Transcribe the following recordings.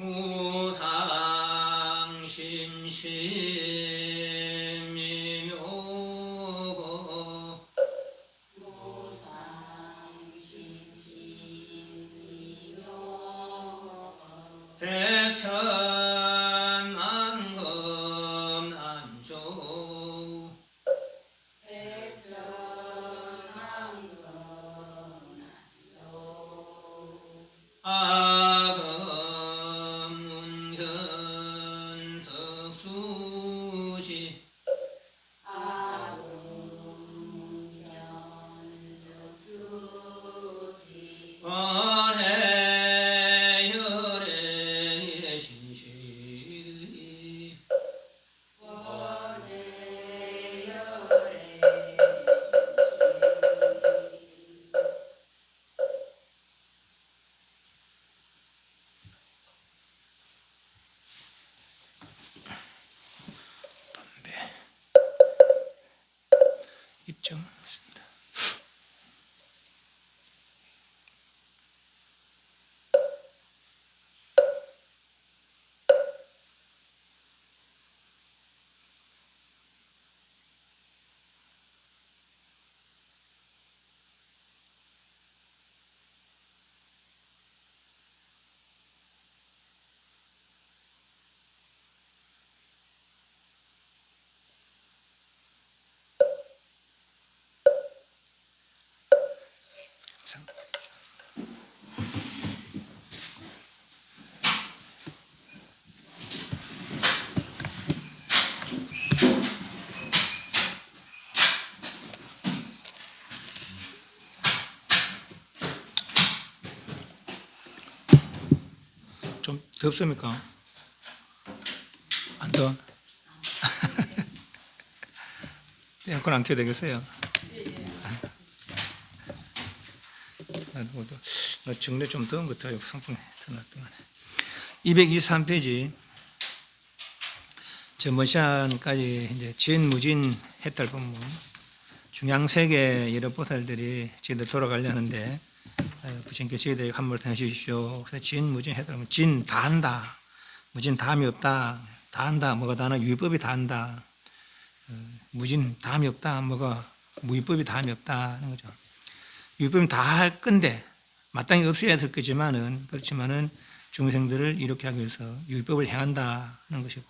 무상심심이묘 백천만금 난조 아금문현 덕수지 원해열의 신시 입증 좀 덥습니까? 안 더워? 에어컨 안 켜도 되겠어요? 정례 좀 더운 것 같아요. 선풍기 틀어놨더만. 223페이지. 저번 시간까지 이제 진무진 해탈 법문. 중앙세계 여러 보살들이 저희들 돌아가려는데, 부처님께서 저희들에게 한번 해주십시오. 그래서 진무진 해탈 법문. 진 다 한다. 무진 다함이 없다. 다 한다. 뭐가 다나 유법이 다 한다. 무진 다함이 없다. 뭐가 무위법이 다함이 없다. 하는 거죠. 유법은 다 할 건데 마땅히 없어야 될 거지만은 그렇지만은 중생들을 이렇게 하기 위해서 유법을 행한다는 것이고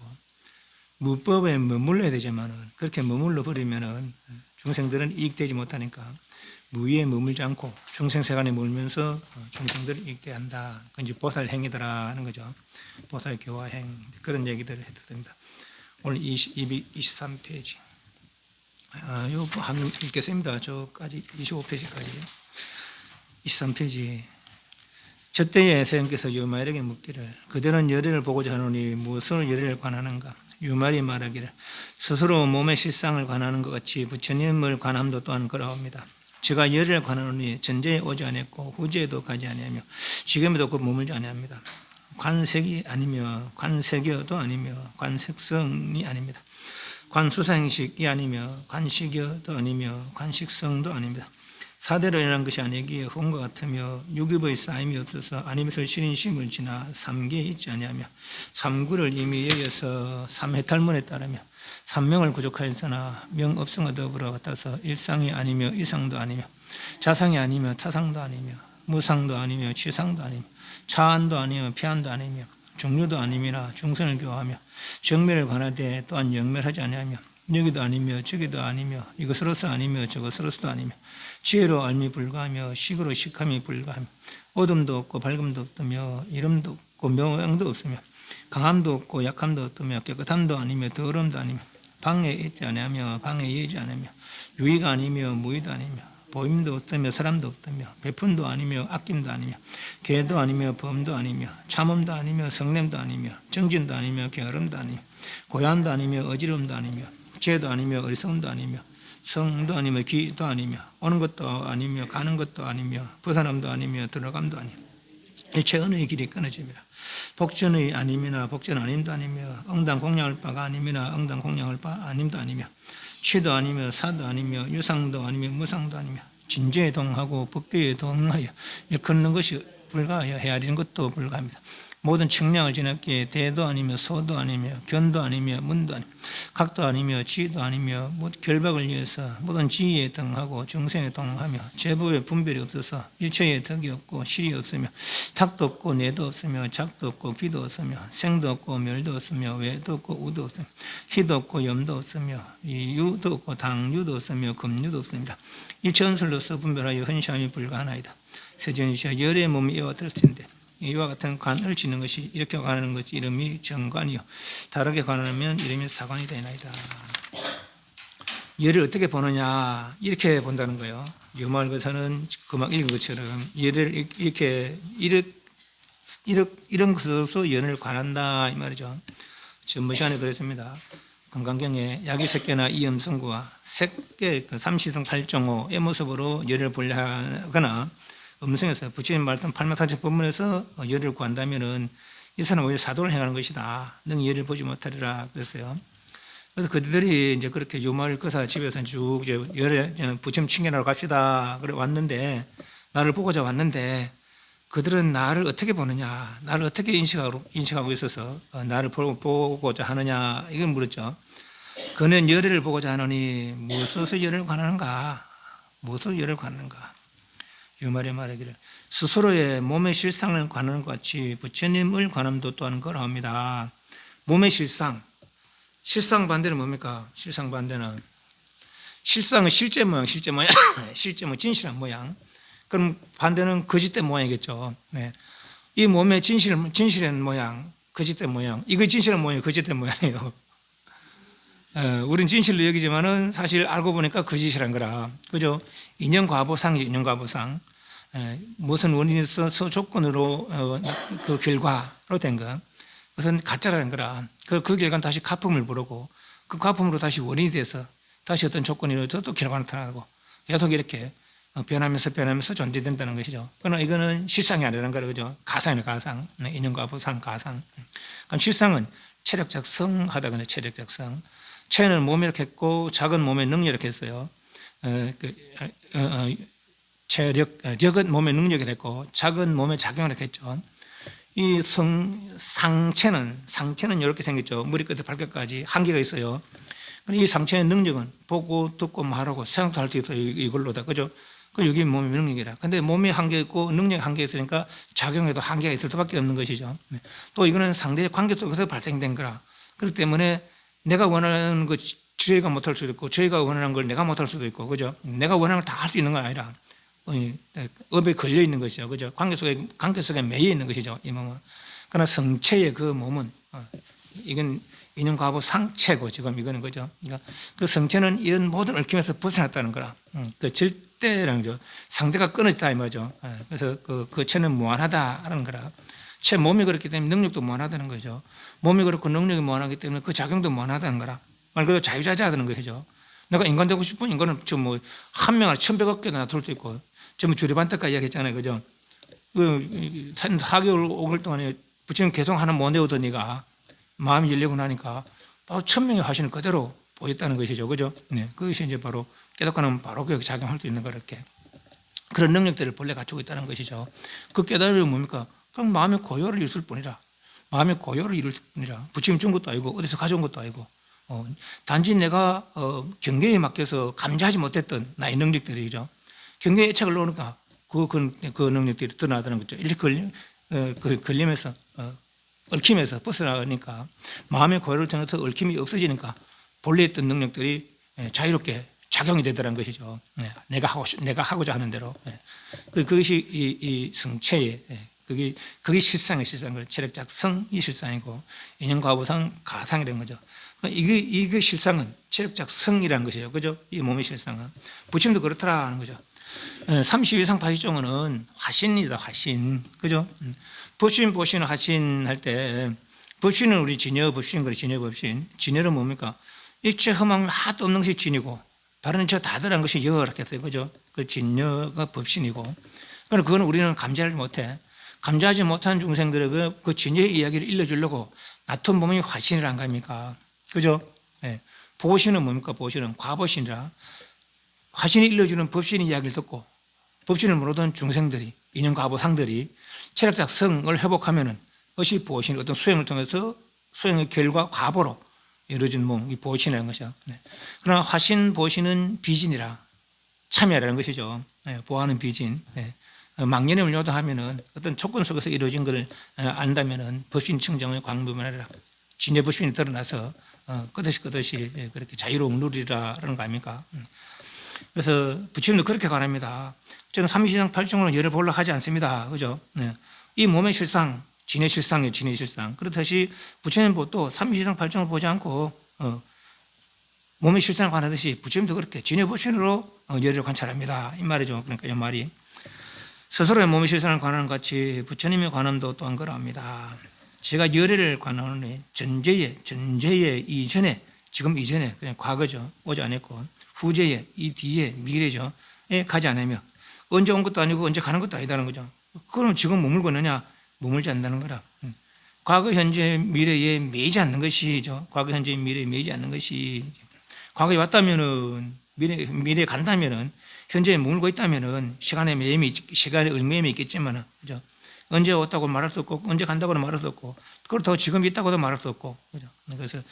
무법에 머물러야 되지만은 그렇게 머물러 버리면은 중생들은 이익되지 못하니까 무위에 머물지 않고 중생세간에 머물면서 중생들을 이익되게 한다. 그건 이제 보살 행위더라 하는 거죠. 보살 교화행 그런 얘기들을 했습니다. 오늘 223페이지. 요거 한 읽겠습니다. 저까지 25페이지까지. 23페이지. 저때에 스님께서 유말에게 묻기를 그대는 열애를 보고자 하노니 무엇으로 열애를 관하는가? 유말이 말하기를 스스로 몸의 실상을 관하는 것 같이 부처님을 관함도 또한 그러합니다. 제가 열애를 관하노니 전제에 오지 아니했고 후제에도 가지 아니하며 지금에도 그 머물지 아니합니다. 관색이 아니며 관색여도 아니며 관색성이 아닙니다. 관수상식이 아니며 관식여도 아니며 관식성도 아닙니다. 사대로 일어난 것이 아니기에 혼과 같으며 육입의 쌓임이 없어서 아니면서 신인심을 지나 삼계에 있지 아니하며 삼구를 이미 여겨서 삼해탈문에 따르며 삼명을 구족하였으나 명업성과 더불어 같아서 일상이 아니며 이상도 아니며 자상이 아니며 타상도 아니며 무상도 아니며 취상도 아니며 차안도 아니며 피안도 아니며 종류도 아니며 중선을 교하며 정멸을 관하되 또한 영멸하지 아니하며 여기도 아니며 저기도 아니며 이것으로서 아니며 저것으로서도 아니며 지혜로 알미 불가하며 식으로 식함이 불가하며 어둠도 없고 밝음도 없으며 이름도 없고 명양도 없으며 강함도 없고 약함도 없으며 깨끗함도 아니며 더러움도 아니며 방에 있지 아니하며 방에 이지 아니며 유의가 아니며 무의도 아니며 보임도 없으며 사람도 없으며 베푼도 아니며 아낌도 아니며 계도 아니며 범도 아니며 참음도 아니며 성냄도 아니며 정진도 아니며 게으름도 아니며 고얀도 아니며 어지러움도 아니며 죄도 아니며 어리석음도 아니며 성도 아니며 기도 아니며 오는 것도 아니며 가는 것도 아니며 벗어남도 아니며 들어감도 아니며 일체 언어의 길이 끊어집니다. 복전의 아님이나 복전 아님도 아니며 응당 공양할 바가 아님이나 응당 공양할 바 아님도 아니며 취도 아니며 사도 아니며 유상도 아니며 무상도 아니며 진죄에 동하고 법계에 동하여 걷는 것이 불가하여 헤아리는 것도 불가합니다. 모든 측량을 지났기에 대도 아니며 소도 아니며 견도 아니며 문도 아니며 각도 아니며 지도 아니며 결박을 위해서 모든 지위에 등하고 중생에 동하며 제법의 분별이 없어서 일체의 덕이 없고 실이 없으며 탁도 없고 내도 없으며 작도 없고 귀도 없으며 생도 없고 멸도 없으며 외도 없고 우도 없으며 희도 없고 염도 없으며 유도 없고 당유도 없으며 금유도 없습니다. 일체 언술로서 분별하여 헌시함이 불가하나이다. 세전시와 열의 몸이 이와 같을텐데 이와 같은 관을 지는 것이 이렇게 관하는 것이 이름이 정관이요 다르게 관하면 이름이 사관이 되나이다. 열을 어떻게 보느냐 이렇게 본다는 거예요. 요말거사는 그만 읽은 것처럼 열을 이렇게 이런 것으로서 열을 관한다 이 말이죠. 전번 시간에 그랬습니다. 건강경에 약이색계나 이음성구와 색계 삼시성 8.5의 모습으로 열을 분류하거나 음성에서 부처님 말씀 팔마타지 법문에서 열을 구한다면은 이 사람은 오히려 사도를 행하는 것이다. 능 열을 보지 못하리라 그랬어요. 그래서 그들이 이제 그렇게 요말 거사 집에서 쭉 이제 열에 부처님 칭견하러 갑시다. 그래 왔는데 나를 보고자 왔는데 그들은 나를 어떻게 보느냐, 나를 어떻게 인식하고 있어서 나를 보고자 하느냐 이걸 물었죠. 그는 열을 보고자 하노니 무엇으로 열을 관하는가? 무엇으로 열을 관하는가? 유말에 말하기를 스스로의 몸의 실상을 관하는 것 같이 부처님을 관함도 또한 그러합니다. 몸의 실상 반대는 뭡니까? 실상 반대는 실상은 실제 모양 실제 모양 진실한 모양. 그럼 반대는 거짓된 모양이겠죠. 네. 이 몸의 진실한 모양 거짓된 모양 이거 진실한 모양이 거짓된 모양이에요. 우린 진실로 여기지만은 사실 알고 보니까 거짓이란 거라. 그죠? 인연과보상이죠. 인연과보상. 무슨 원인이 있어서 조건으로 그 결과로 된 거. 그것은 가짜라는 거라. 그 결과는 다시 가품을 부르고 그 가품으로 다시 원인이 돼서 다시 어떤 조건이 있어서 또 결과가 나타나고 계속 이렇게 변하면서 존재된다는 것이죠. 그러나 이거는 실상이 아니라는 거라. 그죠? 가상이에요. 가상. 인연과보상 가상. 그럼 실상은 체력적 성하다거나 체력적 성. 체는 몸이 이렇게 했고 작은 몸의 능력 이렇게 했어요. 적은 몸의 능력이 됐고 작은 몸의 작용을 이렇게 했죠. 이 상체는 이렇게 생겼죠. 머리 끝에 발끝까지 한계가 있어요. 이 상체의 능력은 보고 듣고 말하고 생각도 할 수 있어요. 이걸로다. 그죠? 여기 몸의 능력이라. 근데 몸이 한계 있고 능력이 한계 있으니까 작용에도 한계가 있을 수밖에 없는 것이죠. 또 이거는 상대의 관계 속에서 발생된 거라. 그렇기 때문에 내가 원하는 거 저희가 못할 수도 있고 저희가 원하는 걸 내가 못할 수도 있고 그죠? 내가 원하는 걸 다 할 수 있는 건 아니라 업에 걸려 있는 것이죠. 그죠? 관계 속에 매여 있는 것이죠. 이 몸은. 그러나 성체의 그 몸은 이건 인연과보 상체고 지금 이거는 거죠. 그러니까 그 성체는 이런 모든 얽힘에서 벗어났다는 거라. 그 절대라는 거죠. 상대가 끊어졌다 이 말이죠. 그래서 그 체는 무한하다라는 거라. 체 몸이 그렇기 때문에 능력도 무한하다는 거죠. 몸이 그렇고 능력이 무한하기 때문에 그 작용도 무한하다는 거라. 말 그대로 자유자재하다는 것이죠. 내가 인간 되고 싶은 인간은 지금 한 명을 1,100억 개나 둘 수 있고 지금 주리반때까지 이야기했잖아요. 그죠? 4개월 5개월 동안에 부처님 계속 하나 못 내오던 니가 마음이 열리고 나니까 바로 1,000명의 화신을 그대로 보였다는 것이죠. 그죠? 네. 그것이 이제 바로 깨닫고 나면 바로 그 작용할 수 있는 거 이렇게. 그런 능력들을 본래 갖추고 있다는 것이죠. 그 깨달음이 뭡니까? 그냥 마음의 고요를 이룰 뿐이라. 마음의 고요를 이룰 뿐이라. 부처님 준 것도 아니고 어디서 가져온 것도 아니고 단지 내가 경계에 맡겨서 감지하지 못했던 나의 능력들이죠. 경계에 애착을 놓으니까 그 능력들이 드러나다는 거죠. 이렇게 걸리면서 얽힘에서 벗어나니까 마음의 고요를 통해서 얽힘이 없어지니까 본래 있던 능력들이 자유롭게 작용이 되더라는 것이죠. 내가 하고자 하는 대로. 그것이 이 성체의 그게 실상의 실상을 체력적 성이 실상이고 인연과보상 가상이라는 거죠. 이게 실상은 체력적 성이라는 것이에요. 그죠? 이 몸의 실상은. 부처님도 그렇더라 하는 거죠. 32상 80종은 화신이다, 화신. 그죠? 법신 화신 할 때, 법신은 우리 진여 법신, 그래, 진여 법신. 진여는 뭡니까? 일체 험함 하도 없는 것이 진이고, 바른 저 다들한 것이 여, 이렇게 했어요. 그죠? 그 진여가 법신이고. 그러나 그거는 우리는 감지하지 못해. 감지하지 못한 중생들에게 그 진여의 이야기를 일러주려고 놔둔 몸이 화신이란 거 아닙니까? 그죠? 네. 보신은 뭡니까? 보신은 과보신이라. 화신이 일러주는 법신의 이야기를 듣고 법신을 모르던 중생들이 인연과보상들이 체력적 성을 회복하면은 의식 보신 어떤 수행을 통해서 수행의 결과 과보로 이루어진 몸, 이 보신이라는 것이죠. 그러나 화신 보신은 비진이라 참여라는 것이죠. 보하는 비진. 망년임을 요도하면은 어떤 조건 속에서 이루어진 것을 안다면은 법신 청정의 광범위하라 진여 법신이 드러나서 끝없이 그렇게 자유로운 누리라는 거 아닙니까? 그래서 부처님도 그렇게 관합니다. 저는 삼시장 팔종으로 열을 보려고 하지 않습니다. 그죠? 이 몸의 실상, 진의 실상이에요. 진의 실상. 그렇듯이 부처님도 또 삼시장 팔종을 보지 않고 몸의 실상을 관하듯이 부처님도 그렇게 진여 법신으로 열을 관찰합니다. 이 말이죠. 그러니까 이 말이 스스로의 몸의 실상을 관하는 것 같이 부처님의 관함도 또한 그러합니다. 제가 열애를 관하는 전제의 이전에, 지금 이전에 그냥 과거죠. 오지 않았고 후제에, 이 뒤에 미래죠. 가지 않으며 언제 온 것도 아니고 언제 가는 것도 아니다는 거죠. 그럼 지금 머물고 있느냐? 머물지 않는다는 거라. 과거, 현재, 미래에 매이지 않는 것이죠. 과거, 현재, 미래에 매이지 않는 것이 과거에 왔다면은 미래에 간다면은 현재에 머물고 있다면은 시간의 의미에 있겠지만은 그죠? 언제 왔다고 말할 수 없고 언제 간다고는 말할 수 없고 그렇다고 지금 있다고도 말할 수 없고 그죠? 그래서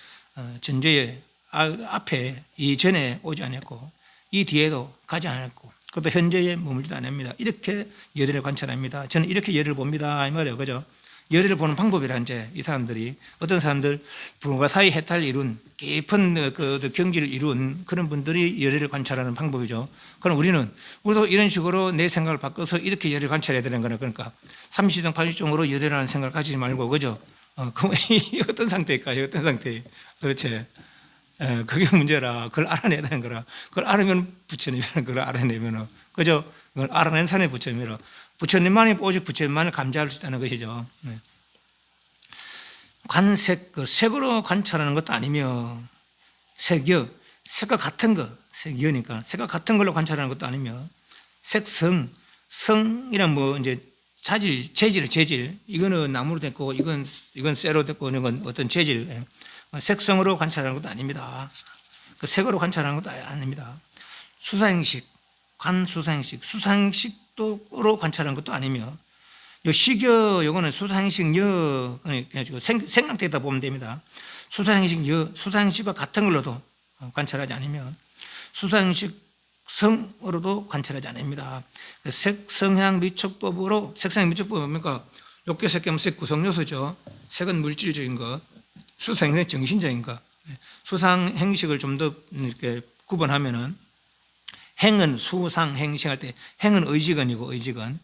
전제의 앞에 이전에 오지 않았고 이 뒤에도 가지 않았고 그것도 현재에 머물지도 않습니다. 이렇게 열애를 관찰합니다. 저는 이렇게 열애를 봅니다. 이 말이에요. 그죠? 열애를 보는 방법이라 이제 이 사람들이 어떤 사람들 불가사의 해탈을 이룬 깊은 그 경지를 이룬 그런 분들이 열애를 관찰하는 방법이죠. 그럼 우리도 이런 식으로 내 생각을 바꿔서 이렇게 열애를 관찰해야 되는 거는 그러니까 삼시정 팔시정으로 열애라는 생각을 가지지 말고 그죠? 그럼 어떤 상태일까요? 어떤 상태예요? 그렇지. 그게 문제라. 그걸 알아내야 되는 거라. 그걸 알으면 부처님이라는 걸 알아내면 그죠? 그걸 알아낸 사람이 부처님이라. 부처님만이 오직 부처님만을 감지할 수 있다는 것이죠. 관색, 그 색으로 관찰하는 것도 아니며 색여, 색과 같은 것, 색여니까 색과 같은 걸로 관찰하는 것도 아니며 색성, 성이란 뭐 이제 재질 이거는 나무로 됐고 이건 쇠로 됐고 이건 어떤 재질 색성으로 관찰하는 것도 아닙니다. 그 색으로 관찰하는 것도 아닙니다. 수사행식, 관수사행식, 수사행식도로 관찰하는 것도 아니며 요 식여 요거는 수사행식 여 그래가지고 생각되다 보면 됩니다. 수사행식 여 수사행식과 같은 걸로도 관찰하지 않으면 수사행식 성으로도 관찰하지 않습니다. 색성향 미촉법으로 색상향 미촉법은 뭡니까? 욕계 색계무색 구성요소죠. 색은 물질적인 것, 수상행은 정신적인 것. 수상행식을 좀 더 이렇게 구분하면은 행은 수상행식할 때 행은 의지건이고 의지건,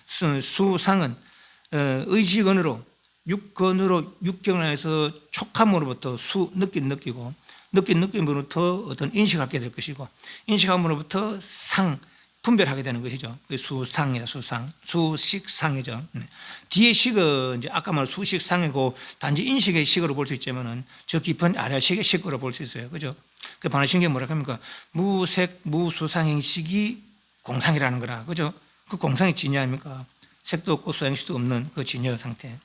수상은 의지건으로 육경에서 촉함으로부터 느끼고 느낌으로부터 어떤 인식하게 될 것이고 인식함으로부터 분별하게 되는 것이죠. 수상이라 수식상이죠. 뒤에 식은 이제 아까 말한 수식상이고 단지 인식의 식으로 볼 수 있지만은 저 깊은 아래식의 식으로 볼 수 있어요. 그죠? 그 반어신경이 뭐라 합니까? 무색 무수상행식이 공상이라는 거라. 그죠? 그 공상이 진여 아닙니까? 색도 없고 수상행식도 없는 그 진여 상태.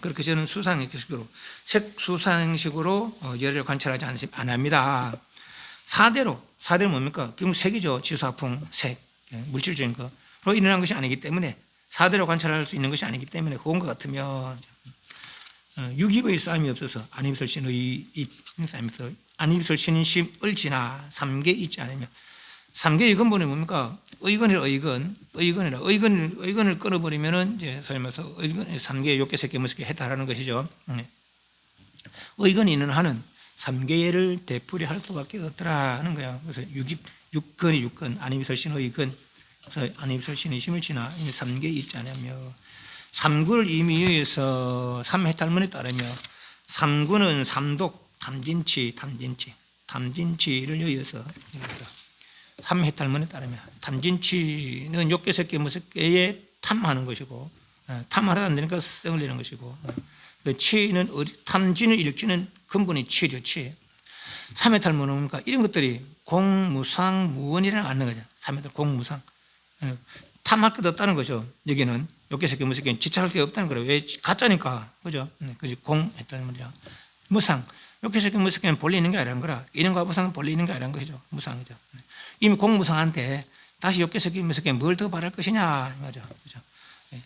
그렇게 저는 수상행식으로 색수상행식으로 열을 관찰하지 않습니다. 사대로 뭡니까? 결국 색이죠. 지수화풍, 색, 물질적인 것으로 일어난 것이 아니기 때문에 사대로 관찰할 수 있는 것이 아니기 때문에 그건과 같으면 유기의 싸움이 없어서 안입설신의 싸움이 없어 안입설 신심을 지나 삼계 있지 않으면 삼계의 근본이 뭡니까? 의건을 끊어버리면은 이제 소위 말해서 삼계의 욕계 색계 무색계 해탈하는 것이죠. 의건이 있는 한은 삼계를 되풀이할 수밖에 없더라는 거야. 그래서 육건 안입설신의 의건, 안입설신의 심을 지나 이미 삼계에 있지 않으며 삼구를 의미해서 삼해탈문에 따르며 삼구는 삼독, 탐진치를 여기서 삼해탈문에 따르며 탐진치는 욕계 색계 무색계에 탐하는 것이고 탐하다 안 되니까 쌩을 내는 것이고 그 치는 탐진을 일으키는 근본이 치죠. 치. 삼해탈문은 뭡니까? 이런 것들이 공무상 무원이라는 않는 거죠. 삼해탈 공무상 탐할 것도 없다는 거죠. 여기는 욕계 색계 무색계는 지찰할 게 없다는 거예요. 왜? 가짜니까. 그죠? 그죠? 공해탈문이라 무상 욕계 색계 무색계는 본래 있는 게 아니라는 거라. 이런과 무상은 본래 있는 게 아니라는 것이죠. 무상이죠. 이미 공무상한테 다시 욕계 색계 무색계는 뭘 더 바랄 것이냐 말이죠. 그죠?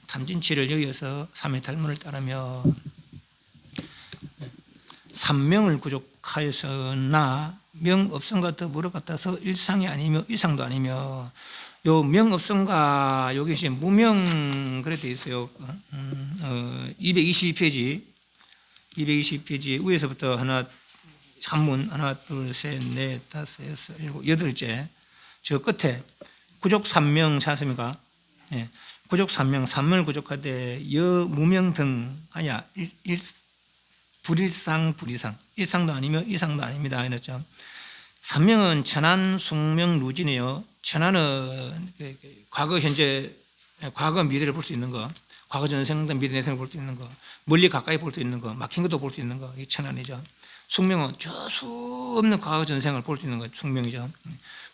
탐진치를 여기서 삼의 탈문을 따르며 삼명을 구족하였으나 명업성과 더불어 같아서 일상이 아니며 이상도 아니며 요 명업성과 여기 이제 무명 그래 돼 있어요. 222페이지 위에서부터 한문 하나 둘 셋 넷 다섯 여섯 일곱 여덟째 저 끝에 구족 삼명 찾습니까? 예. 구족 삼명 삼명을 구족하되 여 무명 등 아니야 불일상 일상도 아니며 이상도 아닙니다. 이랬죠. 삼명은 천안 숙명 루진이에요. 천안은 과거 현재 과거 미래를 볼 수 있는 거, 과거 전생과 미래 내생을 볼 수 있는 거, 멀리 가까이 볼 수 있는 거, 막힌 것도 볼 수 있는 거, 이 천안이죠. 숙명은 저 수 없는 과거 전생을 볼 수 있는 거 숙명이죠.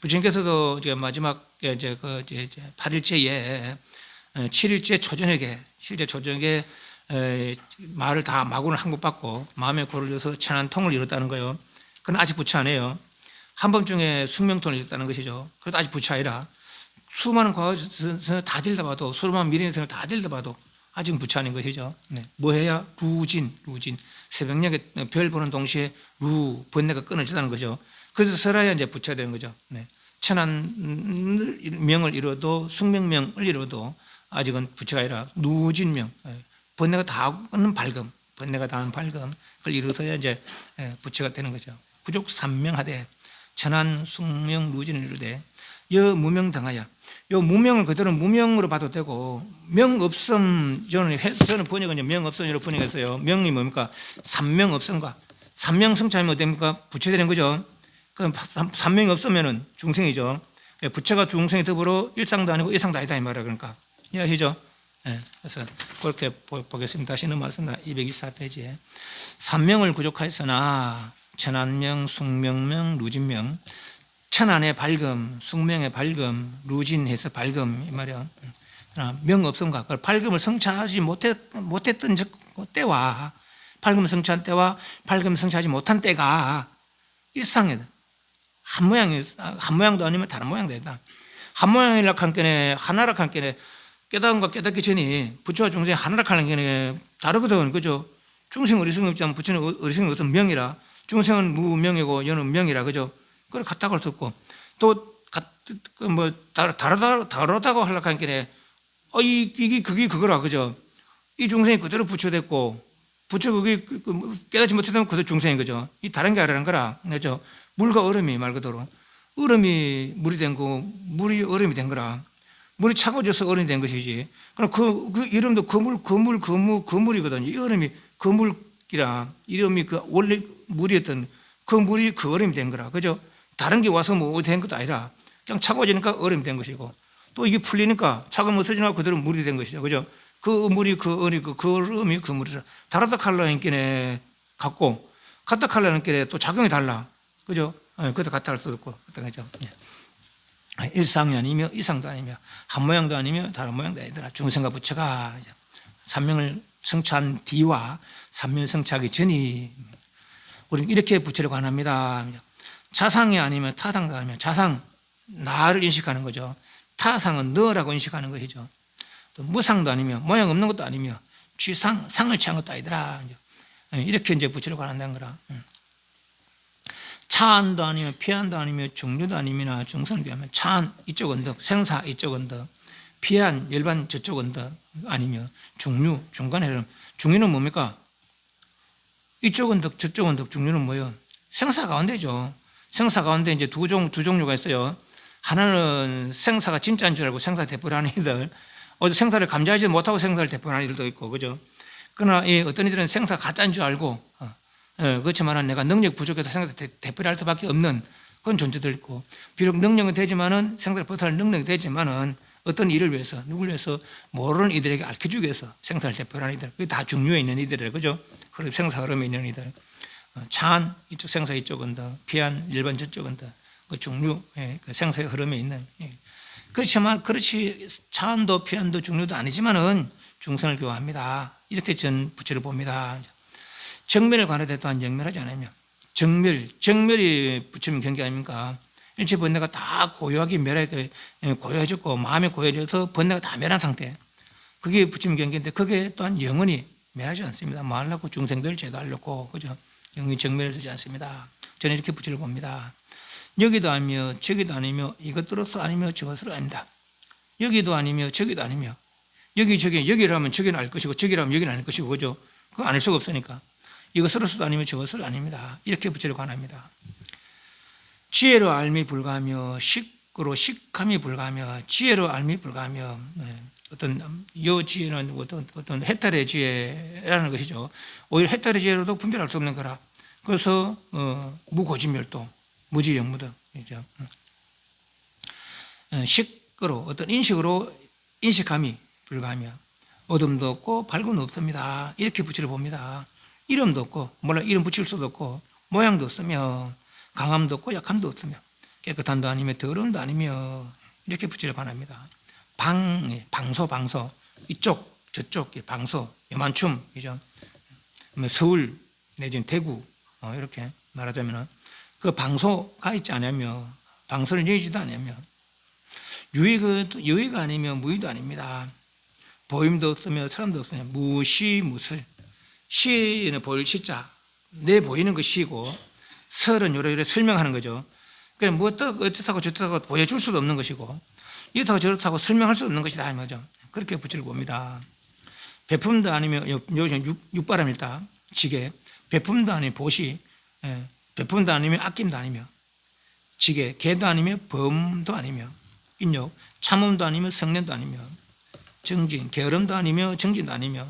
부처님께서도 마지막 이제 8일째에 7일째 초저녁에 실제 초저녁에 말을 다 마구를 한 것 받고 마음의 고를 넣어서 천안통을 이뤘다는 거예요. 그건 아직 부처 아니에요. 한밤중에 숙명통을 이뤘다는 것이죠. 그래도 아직 부처 아니라 수많은 과거 다 들다봐도 수많은 미래생을 다 들다봐도 아직은 부처 아닌 것이죠. 네. 뭐 해야 루진 새벽녘에 별 보는 동시에 번뇌가 끊어지다는 거죠. 그래서 설해야 이제 부처가 되는 거죠. 네. 천안명을 이뤄도 숙명명을 이뤄도 아직은 부처가 아니라 루진명 번뇌가 다 끊는 밝음, 번뇌가 닿은 밝음 그걸 이루어서야 이제 부처가 되는 거죠. 구족 삼명하되 천안 숙명 루진을 이루되 여 무명 등하여 요 무명을 그대로 무명으로 봐도 되고 명없음 저는 번역은 명없음으로 번역했어요. 명이 뭡니까? 삼명없음과 삼명성찰이면 어떻습니까? 부처 되는 거죠. 그럼 삼명이 없으면은 중생이죠. 부처가 중생이 더불어 일상도 아니고 이상도 아니다 이 말이야. 그러니까 이해하시죠? 네, 그래서 그렇게 보겠습니다. 다시 넘어왔습니다. 224페이지에 삼명을 구족하였으나 천안명, 숙명명, 루진명 천안의 밝음, 숙명의 밝음, 루진해서 밝음 이 말이야. 명없음과 밝음을 성취하지 못했던 때와 밝음을 성취한 때와 밝음을 성취하지 못한 때가 일상이다. 한 모양도 아니면 다른 모양도 있다. 한 모양이라 한께네 하나라 한께네 깨달음과 깨닫기 전에 부처와 중생이 하나라 하는 게 다르거든. 그죠? 중생 어리석음이 없지만 부처는 어리석음이 없으면 명이라 중생은 무명이고 여는 명이라 그죠? 그걸 같다고 할 수 없고 또 다르다고 하려고 하는 게 이게 그게 그거라 그죠? 이 중생이 그대로 부처 됐고 부처 그게 깨닫지 못했다면 그대로 중생인 거죠. 이 다른 게 아니라는 거라 그죠? 물과 얼음이 말 그대로 얼음이 물이 된 거 물이 얼음이 된 거라 물이 차가워져서 얼음이 된 것이지. 그럼 그 이름도 그물이거든요. 이 얼음이 그물이라 이름이 그 원래 물이었던 그 물이 그 얼음이 된 거라 그죠? 다른 게 와서 뭐 된 것도 아니라 그냥 차가워지니까 얼음이 된 것이고 또 이게 풀리니까 차가우면 없어지니까 그대로 물이 된 것이죠. 그죠? 그 물이 그 얼음이 그 물이라 다르다 칼라는 게네 같고 같다 칼라는 게네 또 작용이 달라. 그죠? 그것도 같다 할 수도 없고 어떤 거죠. 일상이 아니며 이상도 아니며 한 모양도 아니며 다른 모양도 아니더라. 중생과 부처가 삼명을 성취한 뒤와 삼명을 성취하기 전이 우리는 이렇게 부처를 관합니다. 자상이 아니면 타상도 아니면 자상 나를 인식하는 거죠. 타상은 너라고 인식하는 것이죠. 또 무상도 아니며 모양 없는 것도 아니며 취상 상을 취한 것도 아니더라. 이렇게 이제 부처를 관한다는 거라. 차안도 아니며 피안도 아니며 중류도 아니며 중선을 비하면 차안 이쪽 언덕 생사 이쪽 언덕 피안 열반 저쪽 언덕 아니며 중류 중간에 흐름 중류는 뭡니까? 이쪽 언덕 저쪽 언덕 중류는 뭐예요? 생사 가운데죠. 생사 가운데 이제 두 종류가 있어요. 하나는 생사가 진짜인 줄 알고 생사 대포하는 이들 생사를 감지하지 못하고 생사를 대포하는 이들도 있고 그죠? 그러나 어떤 이들은 생사 가짜인 줄 알고 그렇지만 내가 능력 부족해서 생사를 대포할 수밖에 없는 그런 존재들 있고 비록 능력은 되지만은 생사를 벗어날 능력이 되지만은 어떤 일을 위해서 누구를 위해서 모르는 이들에게 알려주기 위해서 생사를 대표하는 이들 그게 다 중류에 있는 이들이에요. 그죠? 생사 흐름에 있는 이들 차안 이쪽 생사 이쪽 언덕 피안 일반 저쪽 언덕 그 중류 그 생사의 흐름에 있는 그렇지만 그렇지 차안도 피안도 중류도 아니지만은 중생을 교화합니다. 이렇게 전 부처를 봅니다. 정멸을 관해대 또한 영멸하지 않으며 정멸이 부처님 경계 아닙니까? 일체 번뇌가 다 고요하게 고요해졌고 마음이 고요해져서 번뇌가 다 멸한 상태. 그게 부처님 경계인데 그게 또한 영원히 매하지 않습니다. 뭐 하려고 중생들 제도하려고, 그죠? 영원히 정멸을 쓰지 않습니다. 저는 이렇게 부처를 봅니다. 여기도 아니며 저기도 아니며 이것으로서 아니며 저것으로 아닙니다. 여기도 아니며 저기도 아니며 여기 저기, 여기라면 저기는 알 것이고 저기라면 여기는 아닐 것이고, 그죠? 그거 아닐 수가 없으니까 이것으로서도 아니며 저것으로 아닙니다. 이렇게 부처를 관합니다. 지혜로 알미 불가하며 식으로 식함이 불가하며 지혜로 알미 불가하며, 어떤 요 지혜는 어떤 해탈의 지혜라는 것이죠. 오히려 해탈의 지혜로도 분별할 수 없는 거라. 그래서 무고진멸도, 무지영무득이죠. 식으로 어떤 인식으로 인식함이 불가하며 어둠도 없고 밝음도 없습니다. 이렇게 부처를 봅니다. 이름도 없고, 몰라 이름 붙일 수도 없고, 모양도 없으며 강함도 없고 약함도 없으며 깨끗함도 아니며 더러움도 아니며 이렇게 부처를 관합니다. 방소 이쪽 저쪽 방소 요만춤, 그죠? 서울 내지는 대구, 이렇게 말하자면은 그 방소가 있지 않으며 방소를 여의지도 않으며 유의가 아니며 무의도 아닙니다. 보임도 없으며 사람도 없으며 무시무슬. 시는 보일 시자, 내 보이는 거 시고, 설은 요래 설명하는 거죠. 그러니까 뭐 어떻다고 저렇다고 보여줄 수도 없는 것이고 이렇다고 저렇다고 설명할 수 없는 것이다, 이 말이죠. 그렇게 부처를 봅니다. 베품도 아니며 요즘 육바람일다 지게, 베품도 아니며 보시, 베품도 아니며 아낌도 아니며 지게, 개도 아니며 범도 아니며 인욕, 참음도 아니며 성냄도 아니며 정진, 게으름도 아니며 정진도 아니며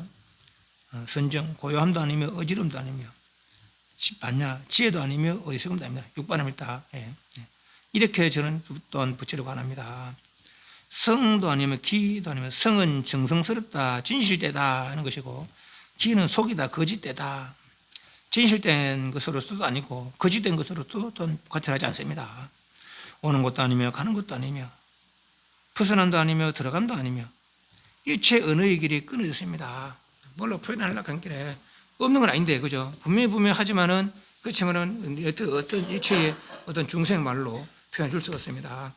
선정, 고요함도 아니며 어지럼도 아니며 반야, 지혜도 아니며 어리석음도 아닙니다. 육바람일다. 이렇게 저는 또한 부처를 관합니다. 성도 아니며 기도 아니며, 성은 정성스럽다, 진실되다 하는 것이고, 기는 속이다, 거짓되다. 진실된 것으로서도 아니고 거짓된 것으로도 또한 관찰하지 않습니다. 오는 것도 아니며 가는 것도 아니며 벗어남도 아니며 들어감도 아니며 일체 언어의 길이 끊어졌습니다. 뭘로 표현하려고 한 길에 없는 건 아닌데, 그죠? 분명히 하지만은, 그렇지만은 어떤 일체의 어떤 중생 말로 표현해 줄 수가 없습니다.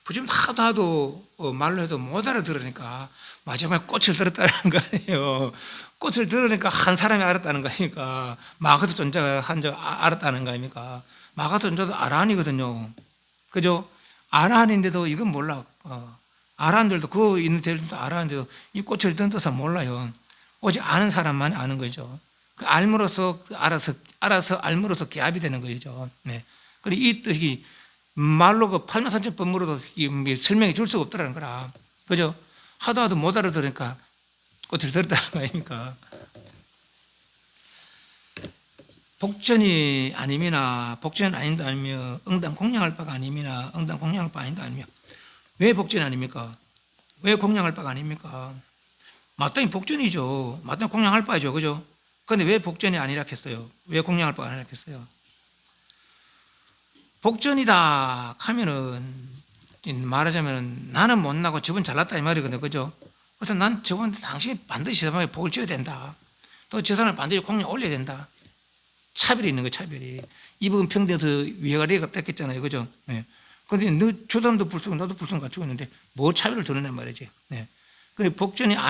부처님 하도 말로 해도 못 알아들으니까 마지막에 꽃을 들었다는 거 아니에요. 꽃을 들으니까 한 사람이 알았다는 거 아닙니까? 마가도 존재가 알았다는 거 아닙니까? 마가도 존재도 아라한이거든요. 그죠? 아라한인데도 이건 몰라. 아라한들도 그 있는 대들도 아라한데도 이 꽃을 든 뜻은 몰라요. 오직 아는 사람만 아는 거죠. 그 알므로서 알아서 알므로서 개합이 되는 거죠. 네. 그리고 이 뜻이 말로 그 83,000법으로도 설명해 줄 수가 없더라는 거라. 그죠? 하도 못 알아들으니까 꽃을 들었다는 거 아닙니까? 복전이 아님이나 복전 아닌다 아니며 응당 공양할 바가 아님이나 응당 공양할 바 아닌다 아니며, 왜 복전이 아닙니까? 왜 공양할 바가 아닙니까? 마땅히 복전이죠. 마땅히 공양할 바죠. 그죠? 그런데 왜 복전이 아니라 했어요? 왜 공양할 바가 아니라 했어요? 복전이다 하면은 말하자면 나는 못나고 저분 잘났다 이 말이거든요. 그죠? 그래서 난 저분 당신이 반드시 저 사람에게 복을 줘야 된다. 또 저 사람을 반드시 공양 올려야 된다. 차별이 있는 거예요. 차별이. 이 부분 평등에서 위아래가 뺏겼잖아요. 그죠? 네. 그런데 저 사람도 불성 나도 불성 갖추고 있는데 뭐 차별을 드러낸 말이지. 네. 근데 복전이라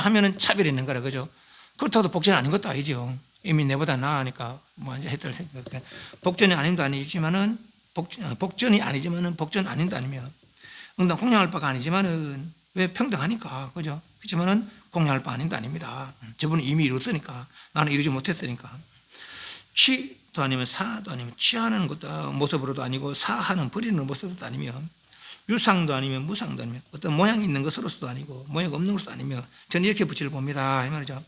하면은 차별이 있는 거라. 그죠? 그렇다고 복전이 아닌 것도 아니죠. 이미 내보다 나으니까 뭐 이제 했던 생각. 복전이 아님도 아니지만은 복전이 아니지만은 복전 아닌도 아니며 응당 공양할 바가 아니지만은 왜 평등하니까. 그죠? 그렇지만은 공양할 바 아닌도 아닙니다. 저분은 이미 이뤘으니까 나는 이루지 못했으니까. 취도 아니면 사도 아니면 취하는 것도 모습으로도 아니고 사하는 버리는 모습도 아니며 유상도 아니면 무상도 아니며 어떤 모양이 있는 것으로서도 아니고 모양 없는 것으로도 아니며 저는 이렇게 부처를 봅니다. 이 말이죠.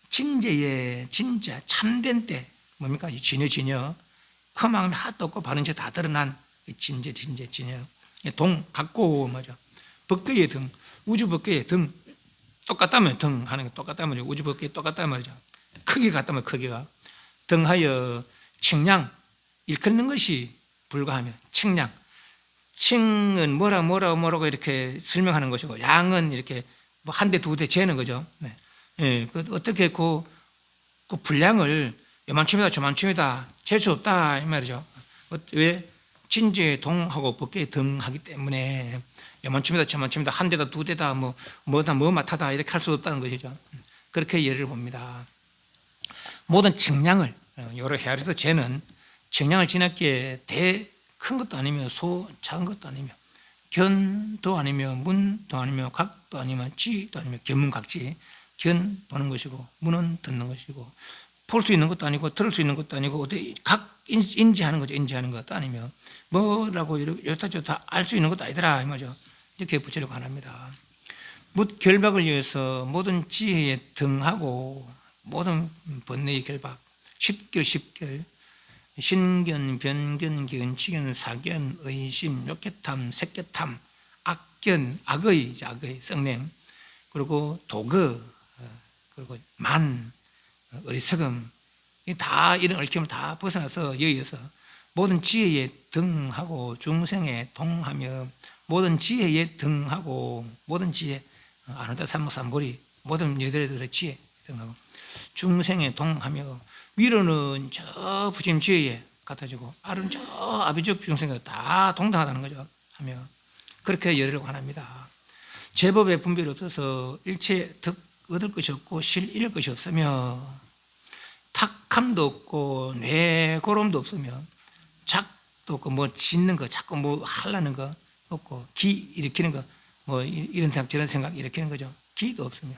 진재의 진짜 참된 때 뭡니까? 이 진여 험함이 하도 없고 바른 데 다 드러난 진재 동 갖고 뭐죠? 법계의 등 우주 법계의 등 똑같다면 등 하는 게 똑같다면 우주 법계의 똑같다면 말이죠. 크기가 같다면 크기가 등하여 칭량 일컫는 것이 불가하며 칭량 칭은 뭐라고 이렇게 설명하는 것이고 양은 이렇게 뭐 한 대 두 대 재는 거죠. 네. 예, 어떻게 그 분량을 요만큼이다 저만큼이다 잴 수 없다 이 말이죠. 왜 진재 동하고 법계 등하기 때문에 요만큼이다 저만큼이다 한 대다 두 대다 뭐다 뭐 맡아다 이렇게 할 수 없다는 것이죠. 그렇게 예를 봅니다. 모든 측량을 여러 헤아리도 재는 측량을 지났기에 대 큰 것도 아니며 소 작은 것도 아니며 견도 아니며 문도 아니며 각도 아니며 지도 아니며 견문각지 견 보는 것이고 문은 듣는 것이고 볼 수 있는 것도 아니고 들을 수 있는 것도 아니고 어디 각 인지하는 거죠. 인지하는 것도 아니며 뭐라고 여기다 저다 알 수 있는 것도 아니더라 이 말이죠. 이렇게 붙이려고 합니다. 묻 결박을 위해서 모든 지혜에 등하고 모든 번뇌의 결박 십결 신견, 변견, 기은치견, 사견, 의심, 욕개탐, 색개탐, 악견, 악의, 썩냄, 그리고 도거, 그리고 만, 어리석음, 다 이런 얽힘을 다 벗어나서 여기에서 모든 지혜에 등하고 중생에 동하며 모든 지혜에 등하고 모든 지혜, 아는다 삼목삼보리 모든 여덟의 지혜 등하고 중생에 동하며 위로는 저 부처님 지혜에 갖다주고 아래는 저 아비적 중생에 다 동등하다는 거죠. 하며 그렇게 열으려고 합니다. 제법의 분별이 없어서 일체 득 얻을 것이 없고 실 잃을 것이 없으며 탁함도 없고 뇌고름도 없으며 작도 없고 뭐 짓는 거 자꾸 뭐 하려는 거 없고 기 일으키는 거 뭐 이런 생각 저런 생각 일으키는 거죠. 기도 없으며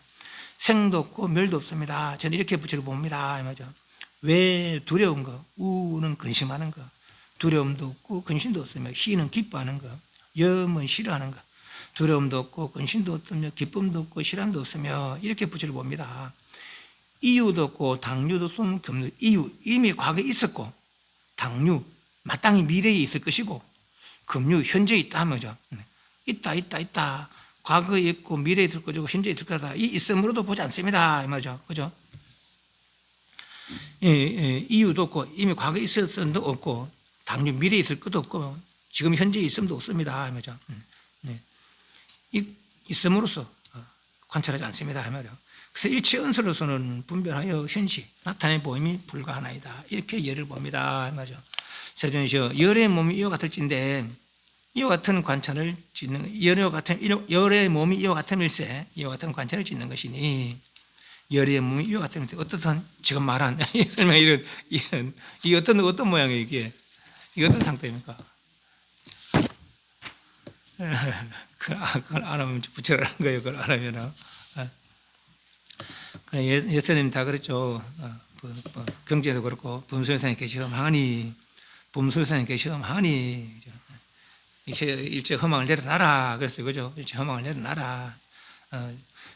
생도 없고 멸도 없습니다. 저는 이렇게 부처를 봅니다. 말이죠. 왜 두려운 거, 우는 근심하는 거, 두려움도 없고 근심도 없으며 희는 기뻐하는 거, 염은 싫어하는 거, 두려움도 없고 근심도 없으며 기쁨도 없고 싫어함도 없으며 이렇게 부처를 봅니다. 이유도 없고 당류도 없으면 금류, 이유 이미 과거에 있었고 당류 마땅히 미래에 있을 것이고 금류 현재에 있다 하면죠. 있다. 과거에 있고 미래에 있을 것이고 현재에 있을 거다. 이 있음으로도 보지 않습니다. 이 말이죠. 그죠? 이유도 없고 이미 과거에 있었음도 없고 당류 미래에 있을 것도 없고 지금 현재에 있음도 없습니다. 이 말이죠. 있음으로써 관찰하지 않습니다. 이 말이죠. 그래서 일체 은수로서는 분별하여 현시 나타내 보임이 불가하나이다. 이렇게 예를 봅니다. 이 말이죠. 세존이시여 열의 몸이 이와 같을진데 이와 같은 관찰을 짓는 열의 몸이 이와 같음일세 이와 같은 관찰을 짓는 것이니 열의 몸이 이와 같음일세 어떻든 지금 말한 설명 이 어떤 모양이에요 이게 어떤 상태입니까? 그걸 안 하면 부처라는 거예요. 그걸 안 하면은 예수님 다 그랬죠. 경제도 그렇고 범수에서 계시험하니 범수에서 계시험하니 일체 허망을 내려놔라 그랬어요. 그죠? 일체 허망을 내려놔라.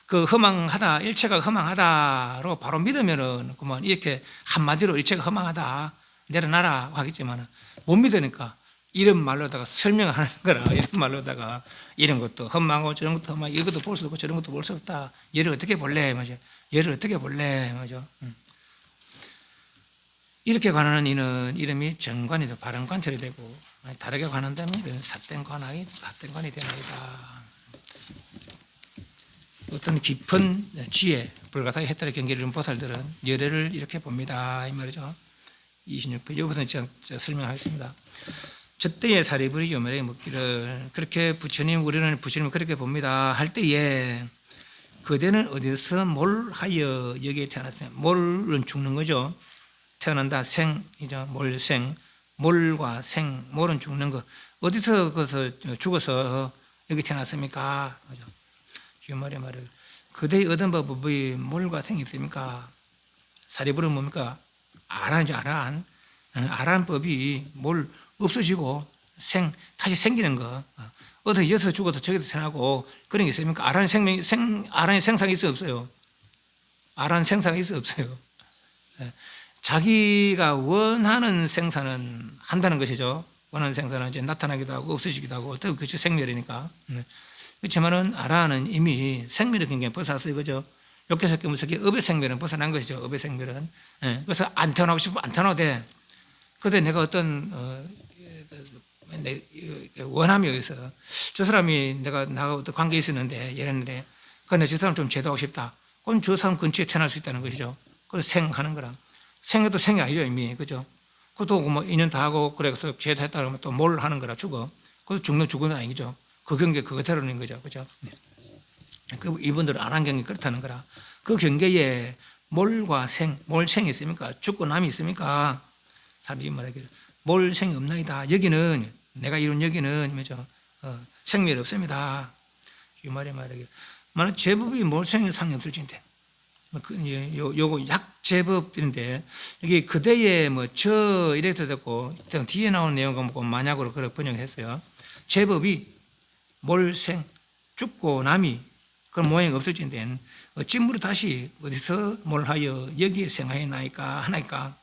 그 허망하다 일체가 허망하다로 바로 믿으면은 그만 이렇게 한마디로 일체가 허망하다 내려놔라 하겠지만 못 믿으니까 이런 말로다가 설명하는 거라. 이런 말로다가 이런 것도 험하고 저런 것도 험하고 이것도 볼 수 없고 저런 것도 볼 수 없다. 얘를 어떻게 볼래? 맞죠? 얘를 어떻게 볼래? 맞죠? 이렇게 관하는 이는 이름이 정관이도 바른 관찰이 되고 다르게 관한다면 이런 삿된 관이 되나이다. 어떤 깊은 지혜 불가사의 해탈의 경계를 이룬 보살들은 열애를 이렇게 봅니다. 이 말이죠. 26편 여기부터는 제가 설명하겠습니다. 저때에 사리부리 요멸에 묻기를 그렇게 우리는 부처님을 그렇게 봅니다 할 때에 그대는 어디서 뭘 하여 여기에 태어났어요? 몰은 죽는 거죠. 태어난다 생이죠. 몰생 몰과 생 몰은 죽는 거 어디서 죽어서 여기 태어났습니까? 그죠? 유말의 말을 그대의 얻은 법이 몰과 생이 있습니까? 사리부리는 뭡니까? 아란 법이 몰 없어지고 다시 생기는 거. 어디 여기서 죽어도 저기서 태어나고 그런 게 있습니까? 아란의 생상이 있어 없어요? 아란 생상이 있어 없어요? 자기가 원하는 생산은 한다는 것이죠. 원하는 생산은 이제 나타나기도 하고 없어지기도 하고 그것이 생멸이니까. 그렇지만은 아란은 이미 생멸의 경계에 벗어났어요. 그죠? 욕계석계 무석계 업의 생멸은 벗어난 것이죠. 업의 생멸은. 그래서 안 태어나고 싶으면 안 태어나도 돼. 그런데 내가 어떤 원함이 여기서 저 사람이 나하고 어떤 관계에 있었는데 예랬는데 근데 저 사람 좀 제도하고 싶다. 그럼 저 사람 근처에 태어날 수 있다는 것이죠. 그래서 생하는 거랑 생해도 생이 아니죠 이미. 그죠? 그것도 뭐 인연 다 하고 그래서 제도했다 그러면 또 뭘 하는 거라 죽어. 그것도 죽는 아니죠. 그 경계 그대로인 거죠. 그죠? 네. 그 이분들은 안 한 경계 그렇다는 거라. 그 경계에 몰과 생, 몰생이 있습니까? 죽고 남이 있습니까? 사람들이 말하기를 몰생이 없나이다. 여기는 내가 이룬 여기는 뭐죠? 생멸이 없습니다. 이 말이 말하기를 만약 제법이 몰생이 상이 없을진데 요거 약제법인데 여기 그대의 뭐 저 이렇게 됐고 뒤에 나온 내용을 보고 만약으로 그렇게 번역했어요. 제법이 몰생 죽고 남이 그런 모양이 없을진데 어찌무로 다시 어디서 뭘하여 여기에 생하여 나이까 하나이까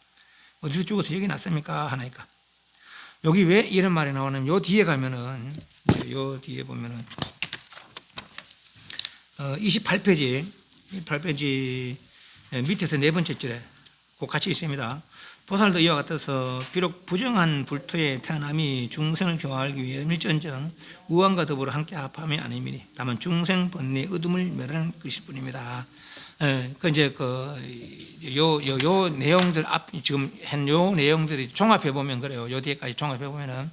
어디서 죽어서 여기 났습니까 하나이까. 여기 왜 이런 말이 나오냐면 요 뒤에 가면은 요 뒤에 보면은 28페이지 밑에서 네 번째 줄에 꼭 같이 있습니다. 보살도 이와 같아서 비록 부정한 불토에 태어남이 중생을 교화하기 위해 밀전정 우왕과 더불어 함께 합함이 아니미니 다만 중생 번뇌 어둠을 멸하는 것일 뿐입니다. 그 이제 요 내용들 앞 지금 한 요 내용들이 종합해 보면 그래요. 요 뒤에까지 종합해 보면은